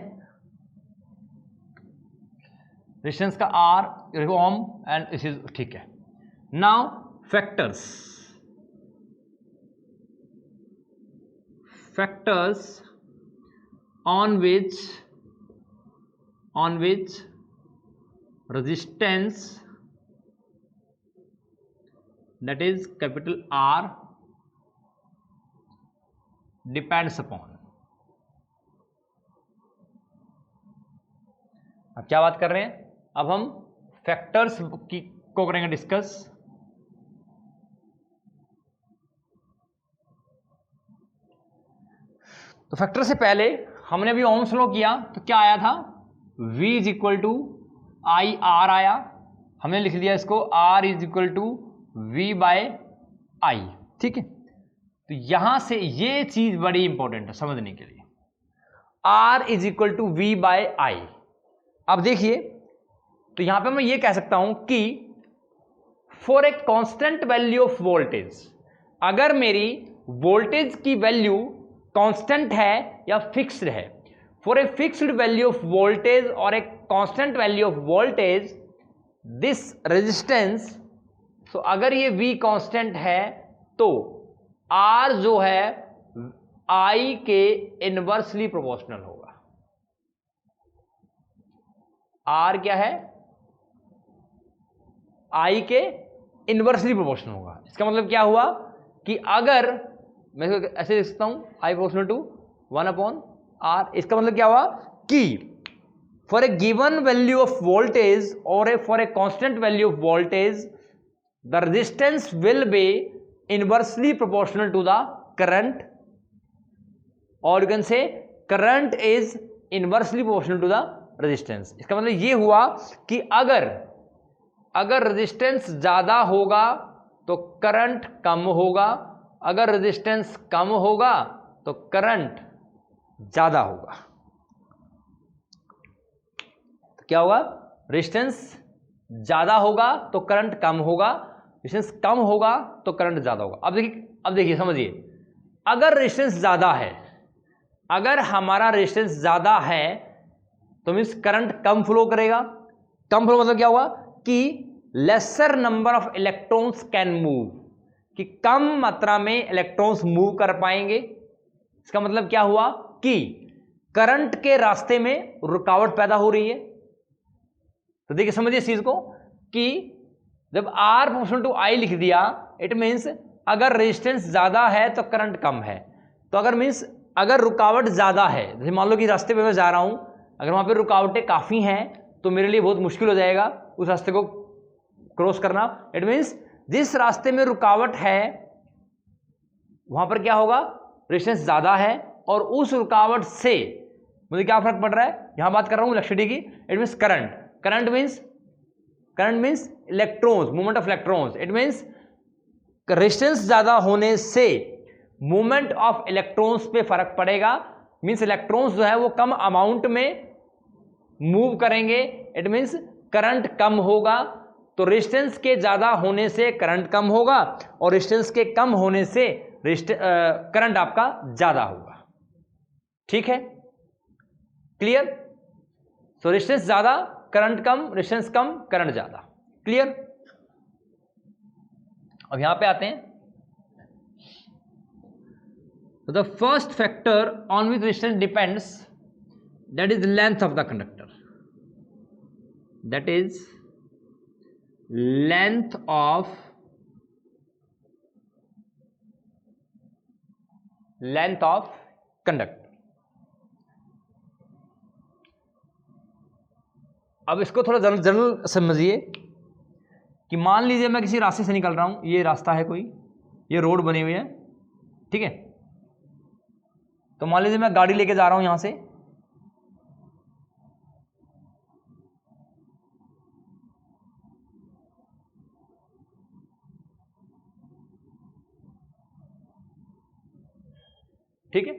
रेजिस्टेंस का R ohm and this is, ठीक है। Now factors on which resistance, that is capital R, depends upon। अब क्या बात कर रहे हैं? अब हम फैक्टर्स को करेंगे डिस्कस। तो फैक्टर से पहले हमने अभी ओम्स लॉ किया तो क्या आया था? V is equal to I R आया, हमने लिख दिया इसको R is equal to V by I. ठीक है, तो यहां से ये चीज बड़ी इंपॉर्टेंट है समझने के लिए, R is equal to V by I. अब देखिए, तो यहां पे मैं ये कह सकता हूं कि for a constant value of voltage, अगर मेरी वोल्टेज की वैल्यू कांस्टेंट है या फिक्स्ड है, for a fixed value of voltage और a constant value of voltage, this resistance, so अगर ये V कांस्टेंट है तो R जो है I के इनवर्सली प्रोपोर्शनल होगा। R क्या है? I के इनवर्सली प्रोपोर्शनल होगा। इसका मतलब क्या हुआ कि अगर मैं ऐसे लिख सकता हूं I प्रोपोर्शनल टू 1/R। इसका मतलब क्या हुआ कि for a given value of voltage और for a constant value of voltage the resistance will be inversely proportional to the current, और you can say current is inversely proportional to the resistance. इसका मतलब ये हुआ कि अगर रेजिस्टेंस ज्यादा होगा तो करंट कम होगा, अगर रेजिस्टेंस कम होगा तो करंट ज्यादा होगा। तो क्या होगा, रेजिस्टेंस ज्यादा होगा तो करंट कम होगा, रेजिस्टेंस कम होगा तो करंट ज्यादा होगा। अब देखिए समझिए, अगर रेजिस्टेंस ज्यादा है, अगर हमारा रेजिस्टेंस ज्यादा है तो मीन्स करंट कम फ्लो करेगा। कम फ्लो मतलब क्या हुआ कि laser number of electrons can move, कि कम मात्रा में इलेक्ट्रॉन्स मूव कर पाएंगे। इसका मतलब क्या हुआ कि करंट के रास्ते में रुकावट पैदा हो रही है। तो देखिए समझिए इस चीज को कि जब R प्रोपोर्शनल टू I लिख दिया, इट मीन्स अगर रेजिस्टेंस ज्यादा है तो करंट कम है। तो अगर रुकावट ज्यादा है, जैसे मान लो कि रास्ते पे मैं जा रहा हूं, अगर वहां पे रुकावटें काफी हैं तो मेरे लिए बहुत मुश्किल हो जाएगा उस रास्ते को क्रॉस करना। इट मीन्स जिस रास्ते में रुकावट है वहां पर क्या होगा, रेजिस्टेंस ज्यादा है, और उस रुकावट से मुझे क्या फर्क पड़ रहा है, यहां बात कर रहा हूं इलेक्ट्रिसिटी की। It means current means electrons, movement of electrons. It means resistance ज्यादा होने से मूवमेंट ऑफ इलेक्ट्रॉन्स पे फर्क पड़ेगा। मीन्स इलेक्ट्रॉन्स जो है वो कम अमाउंट में मूव करेंगे। इट मीन्स करंट कम होगा। तो रेजिस्टेंस के ज्यादा होने से करंट कम होगा और रेजिस्टेंस के कम होने से करंट आपका ज्यादा होगा। ठीक है, क्लियर? सो रेजिस्टेंस ज्यादा, करंट कम, रेजिस्टेंस कम, करंट ज्यादा। क्लियर? अब यहां पे आते हैं। So the first factor on which resistance depends, that is length of the conductor. That is length of conductor. अब इसको थोड़ा जनरल समझिए कि मान लीजिए मैं किसी रास्ते से निकल रहा हूं, ये रास्ता है कोई, ये रोड बनी हुई है, ठीक है। तो मान लीजिए मैं गाड़ी लेके जा रहा हूं यहां से, ठीक है।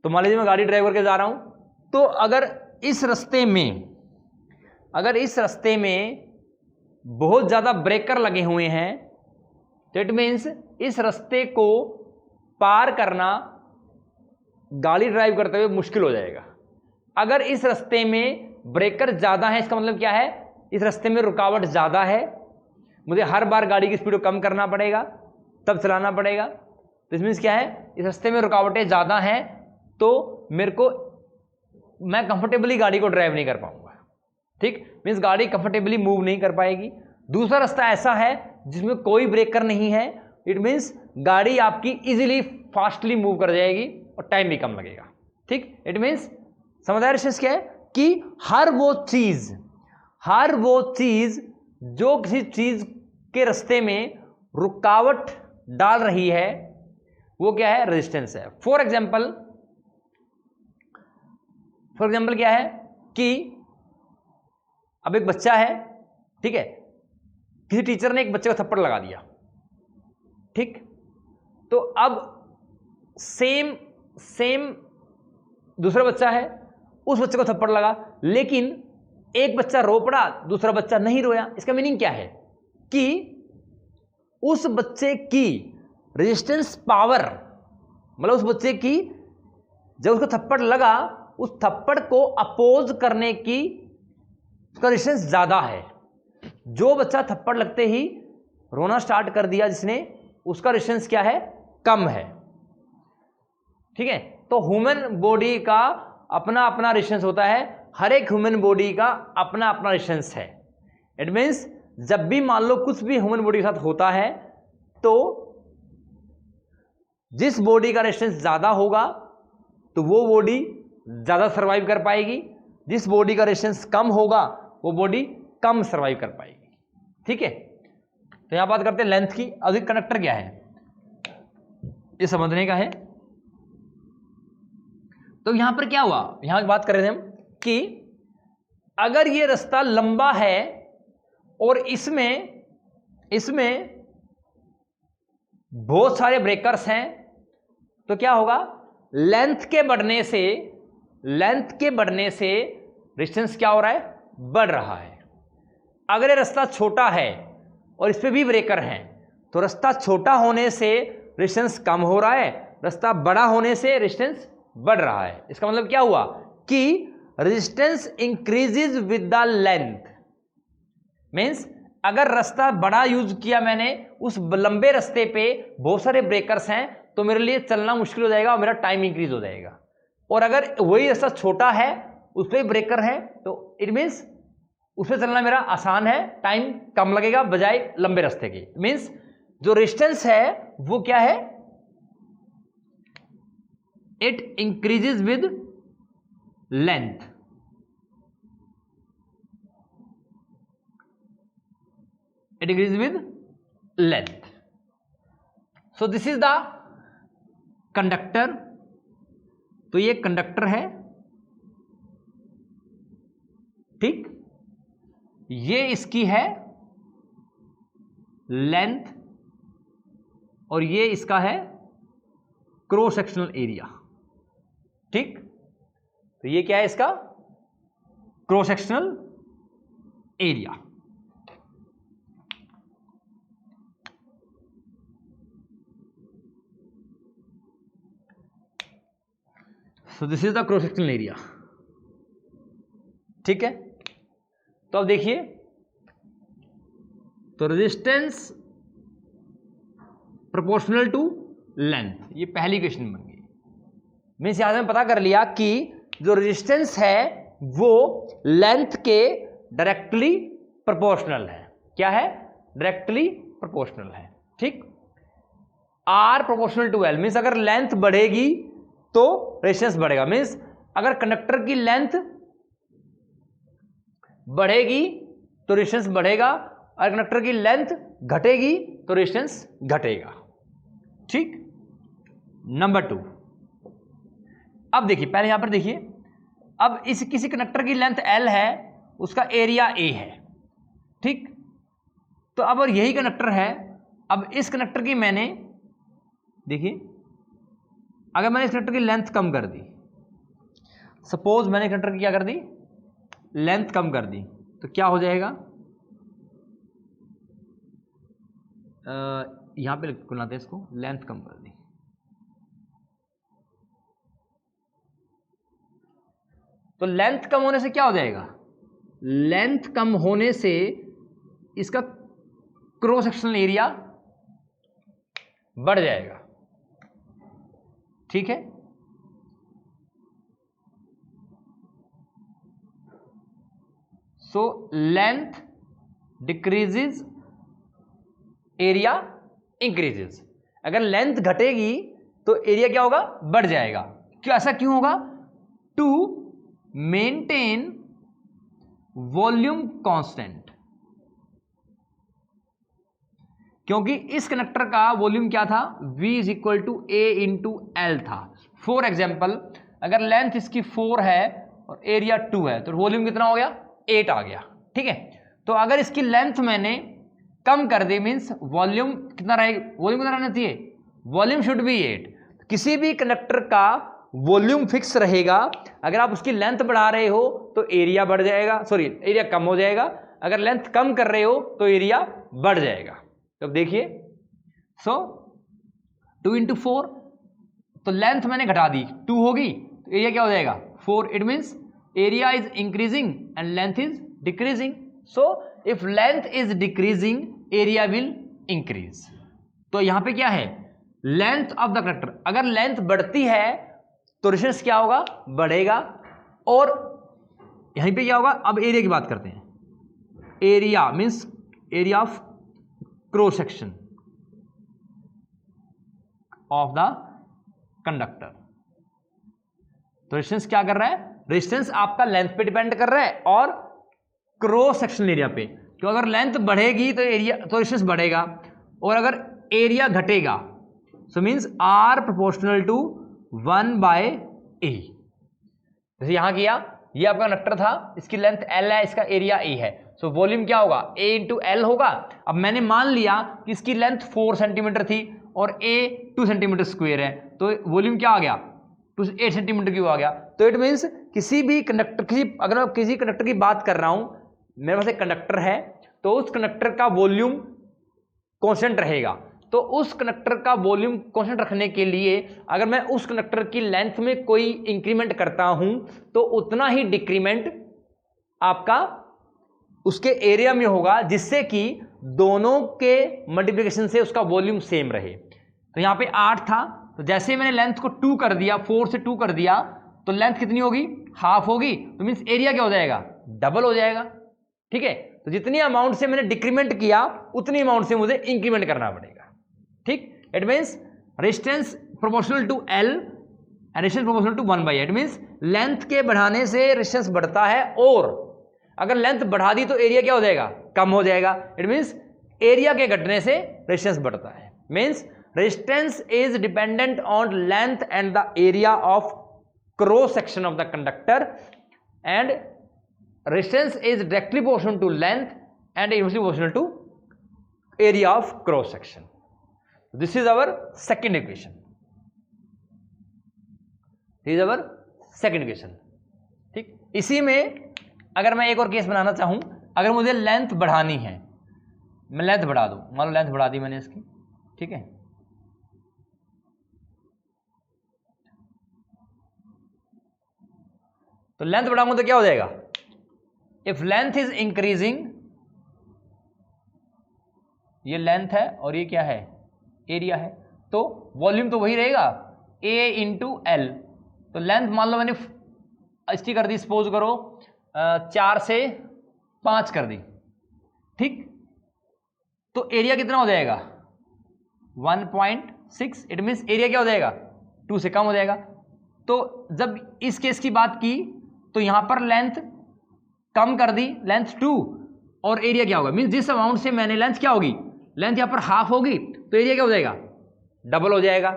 तो मान लीजिए मैं गाड़ी ड्राइव करके जा रहा हूं, तो अगर इस रास्ते में बहुत ज्यादा ब्रेकर लगे हुए हैं तो इट मीन्स इस रास्ते को पार करना गाड़ी ड्राइव करते हुए मुश्किल हो जाएगा। अगर इस रास्ते में ब्रेकर ज्यादा है, इसका मतलब क्या है, इस रास्ते में रुकावट ज्यादा है, मुझे हर बार गाड़ी की स्पीड को कम करना पड़ेगा, तब चलाना पड़ेगा। तो इसमें क्या है, इस रास्ते में रुकावटें ज्यादा हैं तो मैं कंफर्टेबली गाड़ी को ड्राइव नहीं कर पाऊंगा। ठीक, मीन्स गाड़ी कंफर्टेबली मूव नहीं कर पाएगी। दूसरा रास्ता ऐसा है जिसमें कोई ब्रेकर नहीं है, इट मीन्स गाड़ी आपकी इजीली फास्टली मूव कर जाएगी और टाइम भी कम लगेगा। ठीक, इट मीन्स समझदार क्या है कि हर वो चीज जो किसी चीज के रास्ते में रुकावट डाल रही है वो क्या है, रेजिस्टेंस है। फॉर एग्जाम्पल क्या है कि अब एक बच्चा है, ठीक है, किसी टीचर ने एक बच्चे को थप्पड़ लगा दिया, ठीक। तो अब सेम दूसरा बच्चा है, उस बच्चे को थप्पड़ लगा, लेकिन एक बच्चा रो पड़ा, दूसरा बच्चा नहीं रोया। इसका मीनिंग क्या है कि उस बच्चे की रेजिस्टेंस पावर, मतलब उस बच्चे की जब उसको थप्पड़ लगा, उस थप्पड़ को अपोज करने की उसका रेजिस्टेंस ज्यादा है। जो बच्चा थप्पड़ लगते ही रोना स्टार्ट कर दिया जिसने, उसका रेजिस्टेंस क्या है, कम है। ठीक है, तो ह्यूमन बॉडी का अपना अपना रेजिस्टेंस होता है, हर एक ह्यूमन बॉडी का अपना अपना रेजिस्टेंस है। इट मीन्स जब भी मान लो कुछ भी ह्यूमन बॉडी के साथ होता है तो जिस बॉडी का रेजिस्टेंस ज्यादा होगा तो वो बॉडी ज्यादा सर्वाइव कर पाएगी, जिस बॉडी का रेजिस्टेंस कम होगा वो बॉडी कम सर्वाइव कर पाएगी। ठीक है, तो यहां बात करते हैं लेंथ की। अब कंडक्टर क्या है ये समझने का है। तो यहां पर क्या हुआ, यहां बात कर रहे थे हम कि अगर ये रास्ता लंबा है और इसमें बहुत सारे ब्रेकर्स हैं, तो क्या होगा, लेंथ के बढ़ने से रेजिस्टेंस क्या हो रहा है, बढ़ रहा है। अगर ये रास्ता छोटा है और इस पे भी ब्रेकर हैं, तो रास्ता छोटा होने से रेजिस्टेंस कम हो रहा है, रास्ता बड़ा होने से रेजिस्टेंस बढ़ रहा है। इसका मतलब क्या हुआ कि resistance increases with the length. Means अगर रास्ता बड़ा यूज किया मैंने, उस लंबे रास्ते पे बहुत सारे ब्रेकर्स हैं, तो मेरे लिए चलना मुश्किल हो जाएगा और मेरा टाइम इंक्रीज हो जाएगा। और अगर वही रास्ता छोटा है, उस पर ब्रेकर है, तो इट मीन्स उस पर चलना मेरा आसान है, टाइम कम लगेगा बजाय लंबे रास्ते के। मीन्स जो रेजिस्टेंस है वो क्या है, it increases with length. It increases with length. So this is the conductor. तो ये कंडक्टर है, ठीक, ये इसकी है लेंथ और ये इसका है क्रॉस सेक्शनल एरिया, ठीक। तो ये क्या है, इसका cross sectional area. So this is the cross sectional area, ठीक है। तो अब देखिए, तो रेजिस्टेंस प्रोपोर्शनल टू लेंथ, ये पहली क्वेश्चन बन गई। मीन्स यहां से हमने पता कर लिया कि जो रेजिस्टेंस है वो लेंथ के डायरेक्टली प्रोपोर्शनल है। क्या है, डायरेक्टली प्रोपोर्शनल है, ठीक। R proportional to L, means अगर लेंथ बढ़ेगी तो रेजिस्टेंस बढ़ेगा। मीन्स अगर कंडक्टर की लेंथ बढ़ेगी तो रेजिस्टेंस बढ़ेगा, और कंडक्टर की लेंथ घटेगी तो रेजिस्टेंस घटेगा, ठीक। नंबर 2, अब देखिए, पहले यहां पर देखिए, अब इस किसी कंडक्टर की लेंथ L है, उसका एरिया A है, ठीक। तो अब और यही कंडक्टर है, अब इस कंडक्टर की मैंने, देखिए, अगर मैंने इस कंडक्टर की लेंथ कम कर दी, सपोज मैंने कंडक्टर की क्या कर दी, लेंथ कम कर दी, तो क्या हो जाएगा, यहां पे बनाते हैं इसको, लेंथ कम कर दी, तो लेंथ कम होने से क्या हो जाएगा, लेंथ कम होने से इसका क्रॉस सेक्शनल एरिया बढ़ जाएगा, ठीक है। So length decreases, area increases. अगर लेंथ घटेगी तो एरिया क्या होगा, बढ़ जाएगा। क्यों, ऐसा क्यों होगा, टू मेंटेन वॉल्यूम कांस्टेंट, क्योंकि इस कंडक्टर का वॉल्यूम क्या था, V is equal to A into L था। फॉर एग्जाम्पल, अगर लेंथ इसकी 4 है और एरिया 2 है, तो वॉल्यूम कितना हो गया, 8 आ गया, ठीक है। तो अगर इसकी लेंथ मैंने कम कर दी, मीन्स वॉल्यूम कितना रहेगा, वॉल्यूम कितना रहना चाहिए, वॉल्यूम शुड बी 8। किसी भी कंडक्टर का वॉल्यूम फिक्स रहेगा, अगर आप उसकी लेंथ बढ़ा रहे हो तो एरिया बढ़ जाएगा, सॉरी एरिया कम हो जाएगा, अगर लेंथ कम कर रहे हो तो एरिया बढ़ जाएगा। तो देखिए, सो 2 इंटू 4, तो लेंथ मैंने घटा दी, 2 होगी तो एरिया क्या हो जाएगा, 4। It means area is increasing and length is decreasing. So if length is decreasing, area will increase. तो यहां पे क्या है, लेंथ ऑफ द कंडक्टर, अगर लेंथ बढ़ती है तो रेजिस्टेंस क्या होगा, बढ़ेगा। और यहीं पे क्या होगा, अब एरिया की बात करते हैं। Area means area of cross section of the conductor. तो रेजिस्टेंस क्या कर रहा है, रेजिस्टेंस आपका लेंथ पे डिपेंड कर रहा है और क्रॉस सेक्शनल एरिया पे। तो अगर लेंथ बढ़ेगी तो एरिया, तो रेजिस्टेंस बढ़ेगा, और अगर एरिया घटेगा, so means R proportional to 1/a। जैसे यहां किया, ये आपका कंडक्टर था, इसकी लेंथ L है, इसका एरिया A है, सो वॉल्यूम क्या होगा, A इंटू L होगा। अब मैंने मान लिया कि इसकी लेंथ 4 सेंटीमीटर थी और A 2 सेंटीमीटर स्क्वायर है, तो वॉल्यूम क्या आ गया, 8 सेंटीमीटर क्यूब आ गया। तो इट मीन्स किसी भी कंडक्टर अगर मैं किसी कंडक्टर की बात कर रहा हूं, मेरे पास एक कंडक्टर है, तो उस कंडक्टर का वॉल्यूम कांस्टेंट रहेगा। तो उस कंडक्टर का वॉल्यूम कांस्टेंट रखने के लिए अगर मैं उस कंडक्टर की लेंथ में कोई इंक्रीमेंट करता हूं, तो उतना ही डिक्रीमेंट आपका उसके एरिया में होगा, जिससे कि दोनों के मल्टीप्लिकेशन से उसका वॉल्यूम सेम रहे। तो यहां पे 8 था, तो जैसे मैंने लेंथ को 2 कर दिया, 4 से 2 कर दिया, तो लेंथ कितनी होगी, हाफ होगी, तो मीन्स एरिया क्या हो जाएगा, डबल हो जाएगा। ठीक है, तो जितनी अमाउंट से मैंने डिक्रीमेंट किया उतनी अमाउंट से मुझे इंक्रीमेंट करना पड़ेगा। ठीक, it means resistance proportional to L and resistance proportional to 1/8। It means length के बढ़ाने से रेजिस्टेंस बढ़ता है, और अगर लेंथ बढ़ा दी तो एरिया क्या हो जाएगा, कम हो जाएगा। इट मीन्स एरिया के घटने से रेजिस्टेंस बढ़ता है। Means resistance is dependent on length and the area of cross section of the conductor, and resistance is directly proportional to length and inversely proportional to area of cross section. This is our second equation. This is our second equation. ठीक, इसी में अगर मैं एक और केस बनाना चाहूं, अगर मुझे लेंथ बढ़ानी है, मैं लेंथ बढ़ा दूं, मान लो लेंथ बढ़ा दी मैंने इसकी, ठीक है, तो लेंथ बढ़ाऊंगा तो क्या हो जाएगा, इफ लेंथ इज इंक्रीजिंग, ये लेंथ है और ये क्या है, एरिया है, तो वॉल्यूम तो वही रहेगा, A इंटू L। तो लेंथ मान लो मैंने इसकी कर दी, सपोज करो 4 से 5 कर दी, ठीक, तो एरिया कितना हो जाएगा, 1.6। इट मीन्स एरिया क्या हो जाएगा, 2 से कम हो जाएगा। तो जब इस केस की बात की तो यहां पर लेंथ कम कर दी, लेंथ 2, और एरिया क्या होगा, मीन्स जिस अमाउंट से मैंने लेंथ क्या होगी, लेंथ यहां पर हाफ होगी, तो एरिया क्या हो जाएगा, डबल हो जाएगा।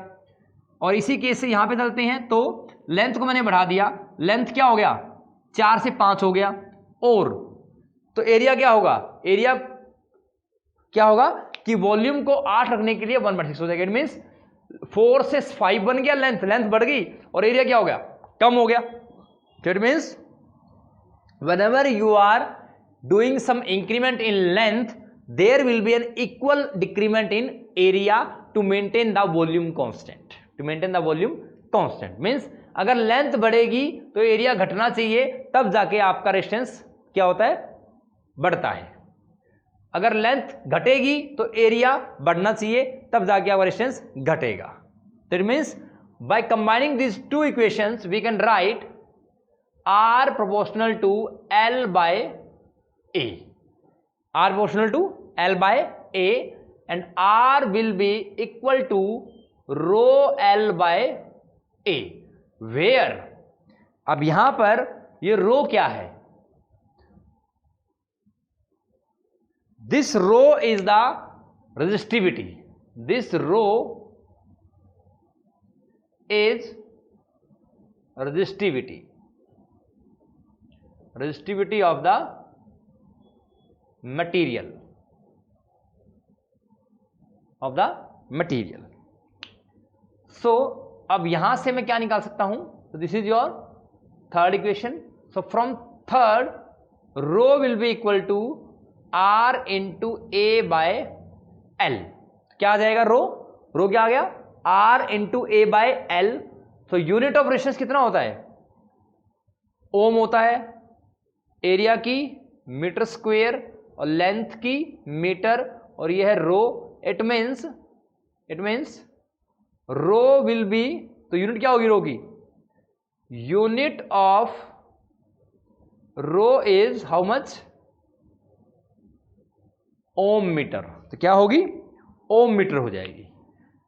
और इसी केस से यहां पे चलते हैं, तो लेंथ को मैंने बढ़ा दिया, लेंथ क्या हो गया, 4 से 5 हो गया, और तो एरिया क्या होगा, एरिया क्या होगा कि वॉल्यूम को 8 रखने के लिए 1/6 हो जाएगा। इट मीन्स 4 से 5 बन गया, लेंथ बढ़ गई, और एरिया क्या हो गया, कम हो गया। तो it means whenever you are doing some increment in length, there will be an equal decrement in area to maintain the volume constant. To maintain the volume constant means अगर लेंथ बढ़ेगी तो एरिया घटना चाहिए, तब जाके आपका रेजिस्टेंस क्या होता है, बढ़ता है। अगर लेंथ घटेगी तो एरिया बढ़ना चाहिए, तब जाके आपका रेजिस्टेंस घटेगा। That means by combining these two equations we can write R proportional to L by A. R proportional to L by A, and R will be equal to rho L by A. Where अब यहां पर ये रो क्या है, this rho is the resistivity. This rho is resistivity of the material, so अब यहां से मैं क्या निकाल सकता हूं, so this is your third equation. So from third, rho will be equal to R into A by L. क्या आ जाएगा, रो क्या आ गया, R into A by L. so unit of resistance कितना होता है, ओम होता है, एरिया की मीटर स्क्वायर और लेंथ की मीटर, और यह है rho. It means rho will be, तो यूनिट क्या होगी रो की, unit of rho is how much, ohm metre. तो क्या होगी, ओम मीटर हो जाएगी।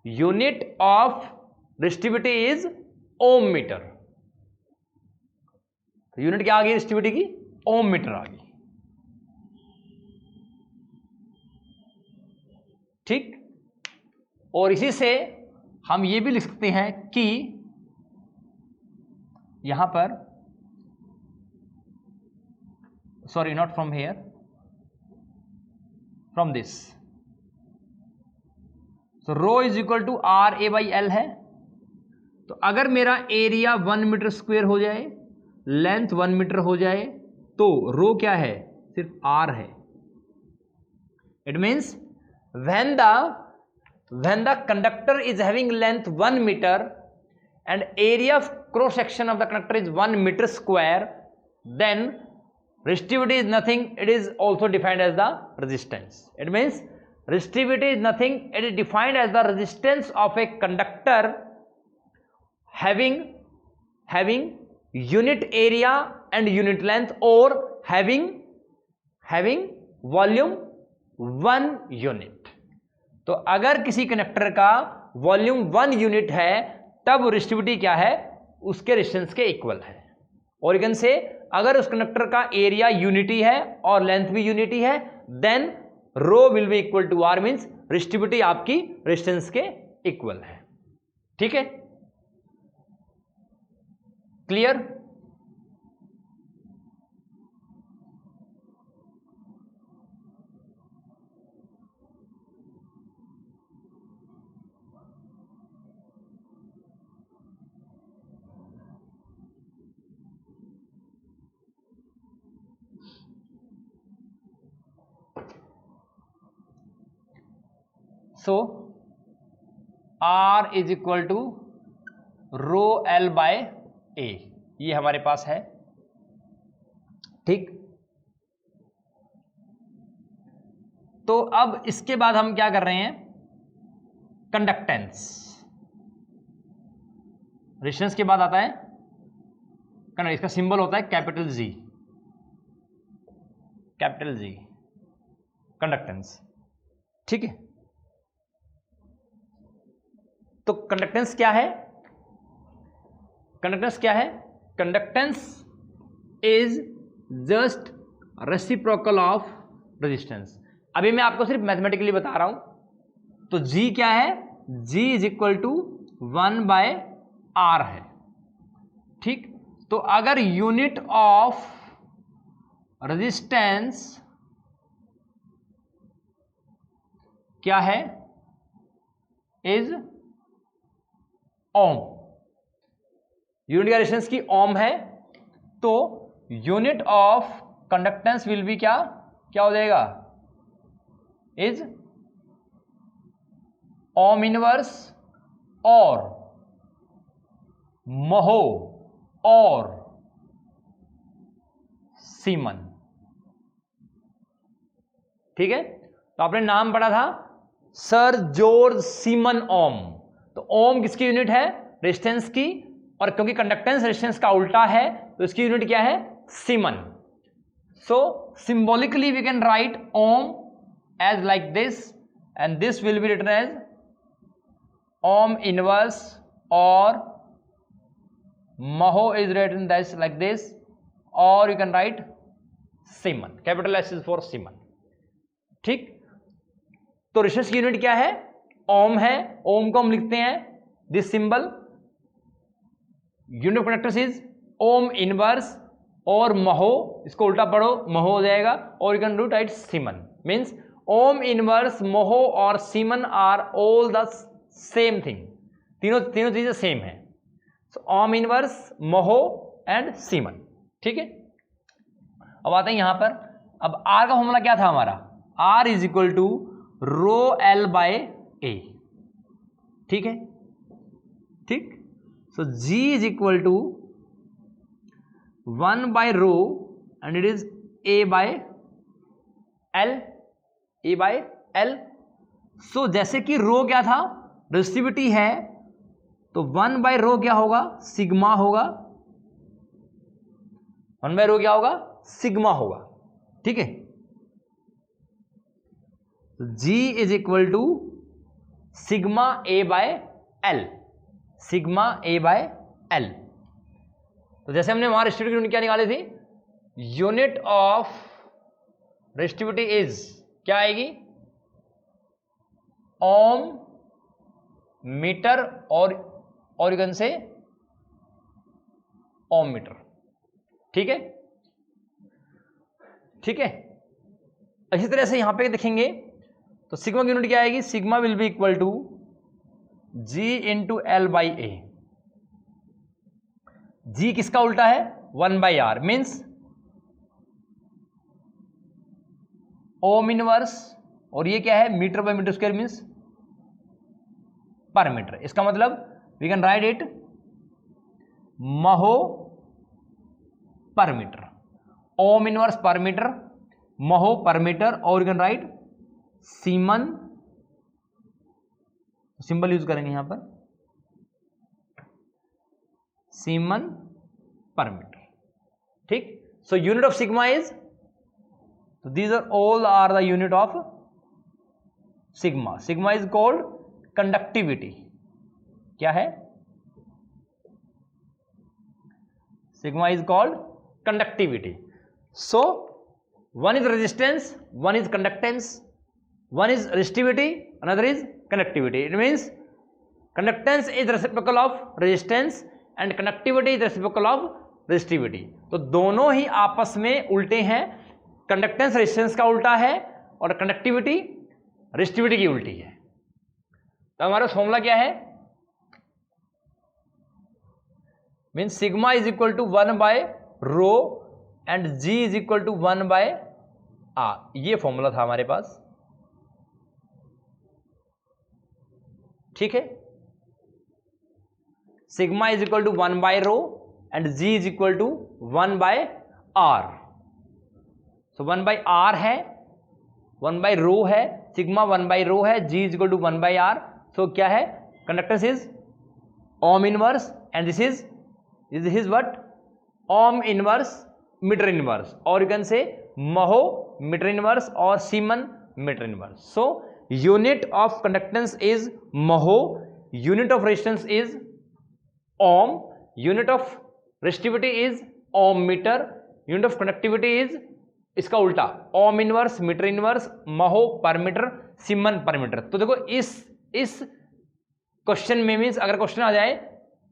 Unit of resistivity is ohm metre, तो यूनिट क्या आ गई रेजिस्टिविटी की, ओम मीटर आ गई। ठीक, और इसी से हम ये भी लिख सकते हैं कि यहां पर sorry, not from here, from this. So rho is equal to r a by l है. तो अगर मेरा एरिया 1 मीटर स्क्वायर हो जाए, लेंथ 1 मीटर हो जाए, तो रो क्या है? सिर्फ r है. It means when the conductor is having length 1 meter and area of cross section of the conductor is 1 meter square, then resistivity is nothing, it is also defined as the resistance. It means resistivity is nothing, it is defined as the resistance of a conductor having unit area and unit length, or having volume 1 unit. तो अगर किसी कंडक्टर का वॉल्यूम 1 यूनिट है तब रेजिस्टिविटी क्या है? उसके रेजिस्टेंस के इक्वल है. और इगन से अगर उस कंडक्टर का एरिया यूनिटी है और लेंथ भी यूनिटी है, then rho will be equal to R, means resistivity आपकी रेजिस्टेंस के इक्वल है. ठीक है, clear? So R is equal to rho L by A, ये हमारे पास है. ठीक, तो अब इसके बाद हम क्या कर रहे हैं? कंडक्टेंस. रेजिस्टेंस के बाद आता है कंडक्टेंस. इसका सिंबल होता है कैपिटल G, कंडक्टेंस. ठीक है, तो कंडक्टेंस क्या है? Conductance is just reciprocal of resistance. अभी मैं आपको सिर्फ मैथमेटिकली बता रहा हूं. तो G क्या है? G is equal to 1 by R है. ठीक, तो अगर यूनिट ऑफ रेजिस्टेंस क्या है? Is ohm. यूनिट का रेजिस्टेंस की ओम है, तो unit of conductance will be क्या हो जाएगा? इज ओम इनवर्स और महो और सीमन. ठीक है, तो आपने नाम पढ़ा था सर जॉर्ज सीमन ओम. तो ओम किसकी यूनिट है? रेजिस्टेंस की. और क्योंकि कंडक्टेंस रेजिस्टेंस का उल्टा है तो इसकी यूनिट क्या है? Siemens. So symbolically we can write ohm as like this, and this will be written as ohm inverse, और mho is written this like this, और you can write siemens. Capital S is for siemens. ठीक, तो रेजिस्टेंस की यूनिट क्या है? ओम है. ओम को हम लिखते हैं this symbol. Unit of conductance is ohm inverse, और महो, इसको उल्टा पढ़ो, महो हो जाएगा, और you can do write siemens. Means ohm inverse, mho और siemens are all the same thing. तीनों चीजें सेम है. So ohm inverse, mho and siemens. ठीक है, अब आते हैं यहां पर. अब आर का फॉर्मूला क्या था हमारा? R is equal to rho L by A. ठीक है, ठीक. So G is equal to 1 by rho and it is A by L. So जैसे कि रो क्या था? रेजिस्टिविटी है, तो 1 बाय रो क्या होगा? सिग्मा होगा. 1 बाय रो क्या होगा? सिग्मा होगा. ठीक है, G is equal to sigma A by L. Sigma A by L. तो जैसे हमने वहां रेजिस्टिविटी यूनिट क्या निकाली थी? यूनिट ऑफ रेजिस्टिविटी इज क्या आएगी? ओम मीटर, और you can say ohm metre. ठीक है, ठीक है। इसी तरह से यहां पे देखेंगे तो सिग्मा की यूनिट क्या आएगी, sigma will be equal to G into L by A. G किसका उल्टा है, 1/r, मीन्स ओम इनवर्स, और ये क्या है, metre by metre square means per metre. इसका मतलब we can write it mho per metre, ohm inverse per metre, mho per metre, और you can write siemens, symbol use करेंगे यहां पर, सीमन पर मीटर। ठीक, so unit of sigma is, these are all are the unit of sigma. Sigma is called conductivity. क्या है, sigma is called conductivity. So one is resistance, one is conductance, one is resistivity, another is conductivity. It means conductance is reciprocal of resistance and conductivity is reciprocal of resistivity. तो दोनों ही आपस में उल्टे हैं, कंडक्टेंस रेजिस्टेंस का उल्टा है और कंडक्टिविटी रेजिस्टिविटी की उल्टी है। तो हमारा फॉर्मूला क्या है, mean sigma is equal to 1/ρ and G is equal to 1/r। ये फॉर्मूला था हमारे पास, ठीक है। Sigma is equal to 1/ρ and G is equal to 1/r। तो 1/r है, 1/ρ है, सिग्मा 1/ρ है, G is equal to 1/r। So क्या है, conductance is ohm inverse and this is what, ohm inverse metre inverse, और you can say mho metre inverse और semen metre inverse. So unit of conductance is mho, unit of resistance is ohm, unit of resistivity is ohm metre, unit of conductivity is इसका उल्टा ohm inverse metre inverse, mho per metre, semen per metre. तो देखो इस क्वेश्चन में मीन्स अगर क्वेश्चन आ जाए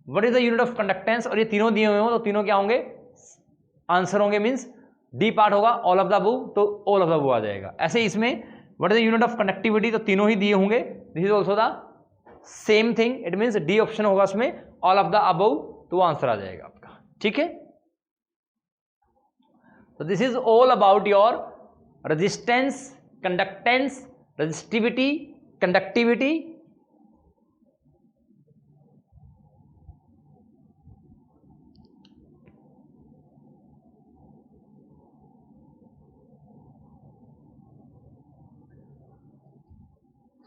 what is the unit of conductance और ये तीनों दिए हुए हो तो तीनों क्या होंगे, आंसर होंगे, मीन्स डी पार्ट होगा ऑल ऑफ द अबव, तो ऑल ऑफ द अबव आ जाएगा। ऐसे इसमें what is the unit of conductivity, तो तीनों ही दिए होंगे, this is also the same thing, it means D option होगा उसमें ऑल ऑफ द अबव, तो वो आंसर आ जाएगा आपका, ठीक है। So this is all about your resistance, conductance, resistivity, conductivity.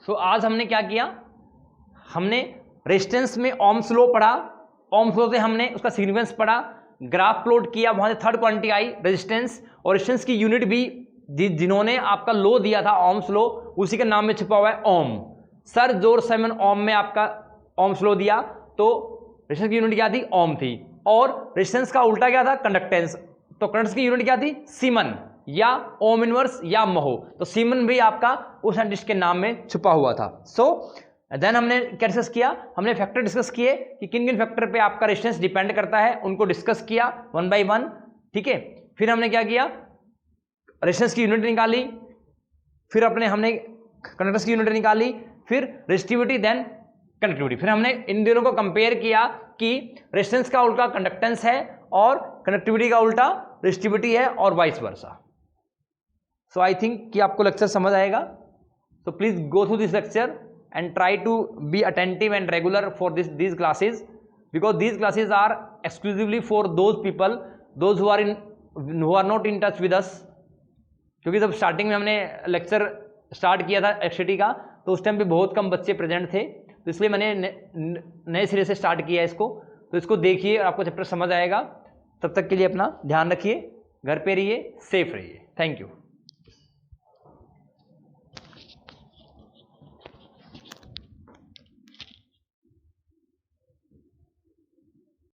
So आज हमने क्या किया, हमने रेजिस्टेंस में ओम्स लॉ पढ़ा, ओम्स लॉ से हमने उसका सिग्निफिकेंस पढ़ा, ग्राफ प्लॉट किया, वहां से थर्ड क्वांटिटी आई रेजिस्टेंस, और रेजिस्टेंस की यूनिट भी जिन्होंने आपका लॉ दिया था ओम्स लॉ, उसी के नाम में छुपा हुआ है ओम। सर जॉर्ज साइमन ओम में आपका ओम्स लॉ दिया, तो रेजिस्टेंस की यूनिट क्या थी, ओम थी, और रेजिस्टेंस का उल्टा क्या था, कंडक्टेंस, तो कंडक्टेंस की यूनिट क्या थी, सीमन या ओम इनवर्स या महो, तो सीमन भी आपका उस साइंटिस्ट के नाम में छुपा हुआ था। सो देन हमने क्या डिस्कस किया, हमने फैक्टर डिस्कस किए कि किन किन फैक्टर पे आपका रेजिस्टेंस डिपेंड करता है, उनको डिस्कस किया 1 by 1, ठीक है। फिर हमने क्या किया, रेजिस्टेंस की यूनिट निकाली, फिर हमने कंडक्टेंस की यूनिट निकाली, फिर रेजिस्टिविटी, देन कंडक्टिविटी। फिर हमने इन दोनों को कंपेयर किया कि रेजिस्टेंस का उल्टा कंडक्टेंस है और कंडक्टिविटी का उल्टा रेजिस्टिविटी है, और vice versa. So I think कि आपको लेक्चर समझ आएगा। So please go through this lecture and try to be attentive and regular for these classes, because these classes are exclusively for those people those who are not in touch with us। क्योंकि जब स्टार्टिंग में हमने लेक्चर स्टार्ट किया था एक्सटी का, तो उस टाइम पे बहुत कम बच्चे प्रेजेंट थे, तो इसलिए मैंने नए सिरे से स्टार्ट किया इसको। तो इसको देखिए और आपको चैप्टर समझ आएगा। तब तक के लिए अपना ध्यान रखिए, घर पे रहिए, सेफ रहिए। Thank you.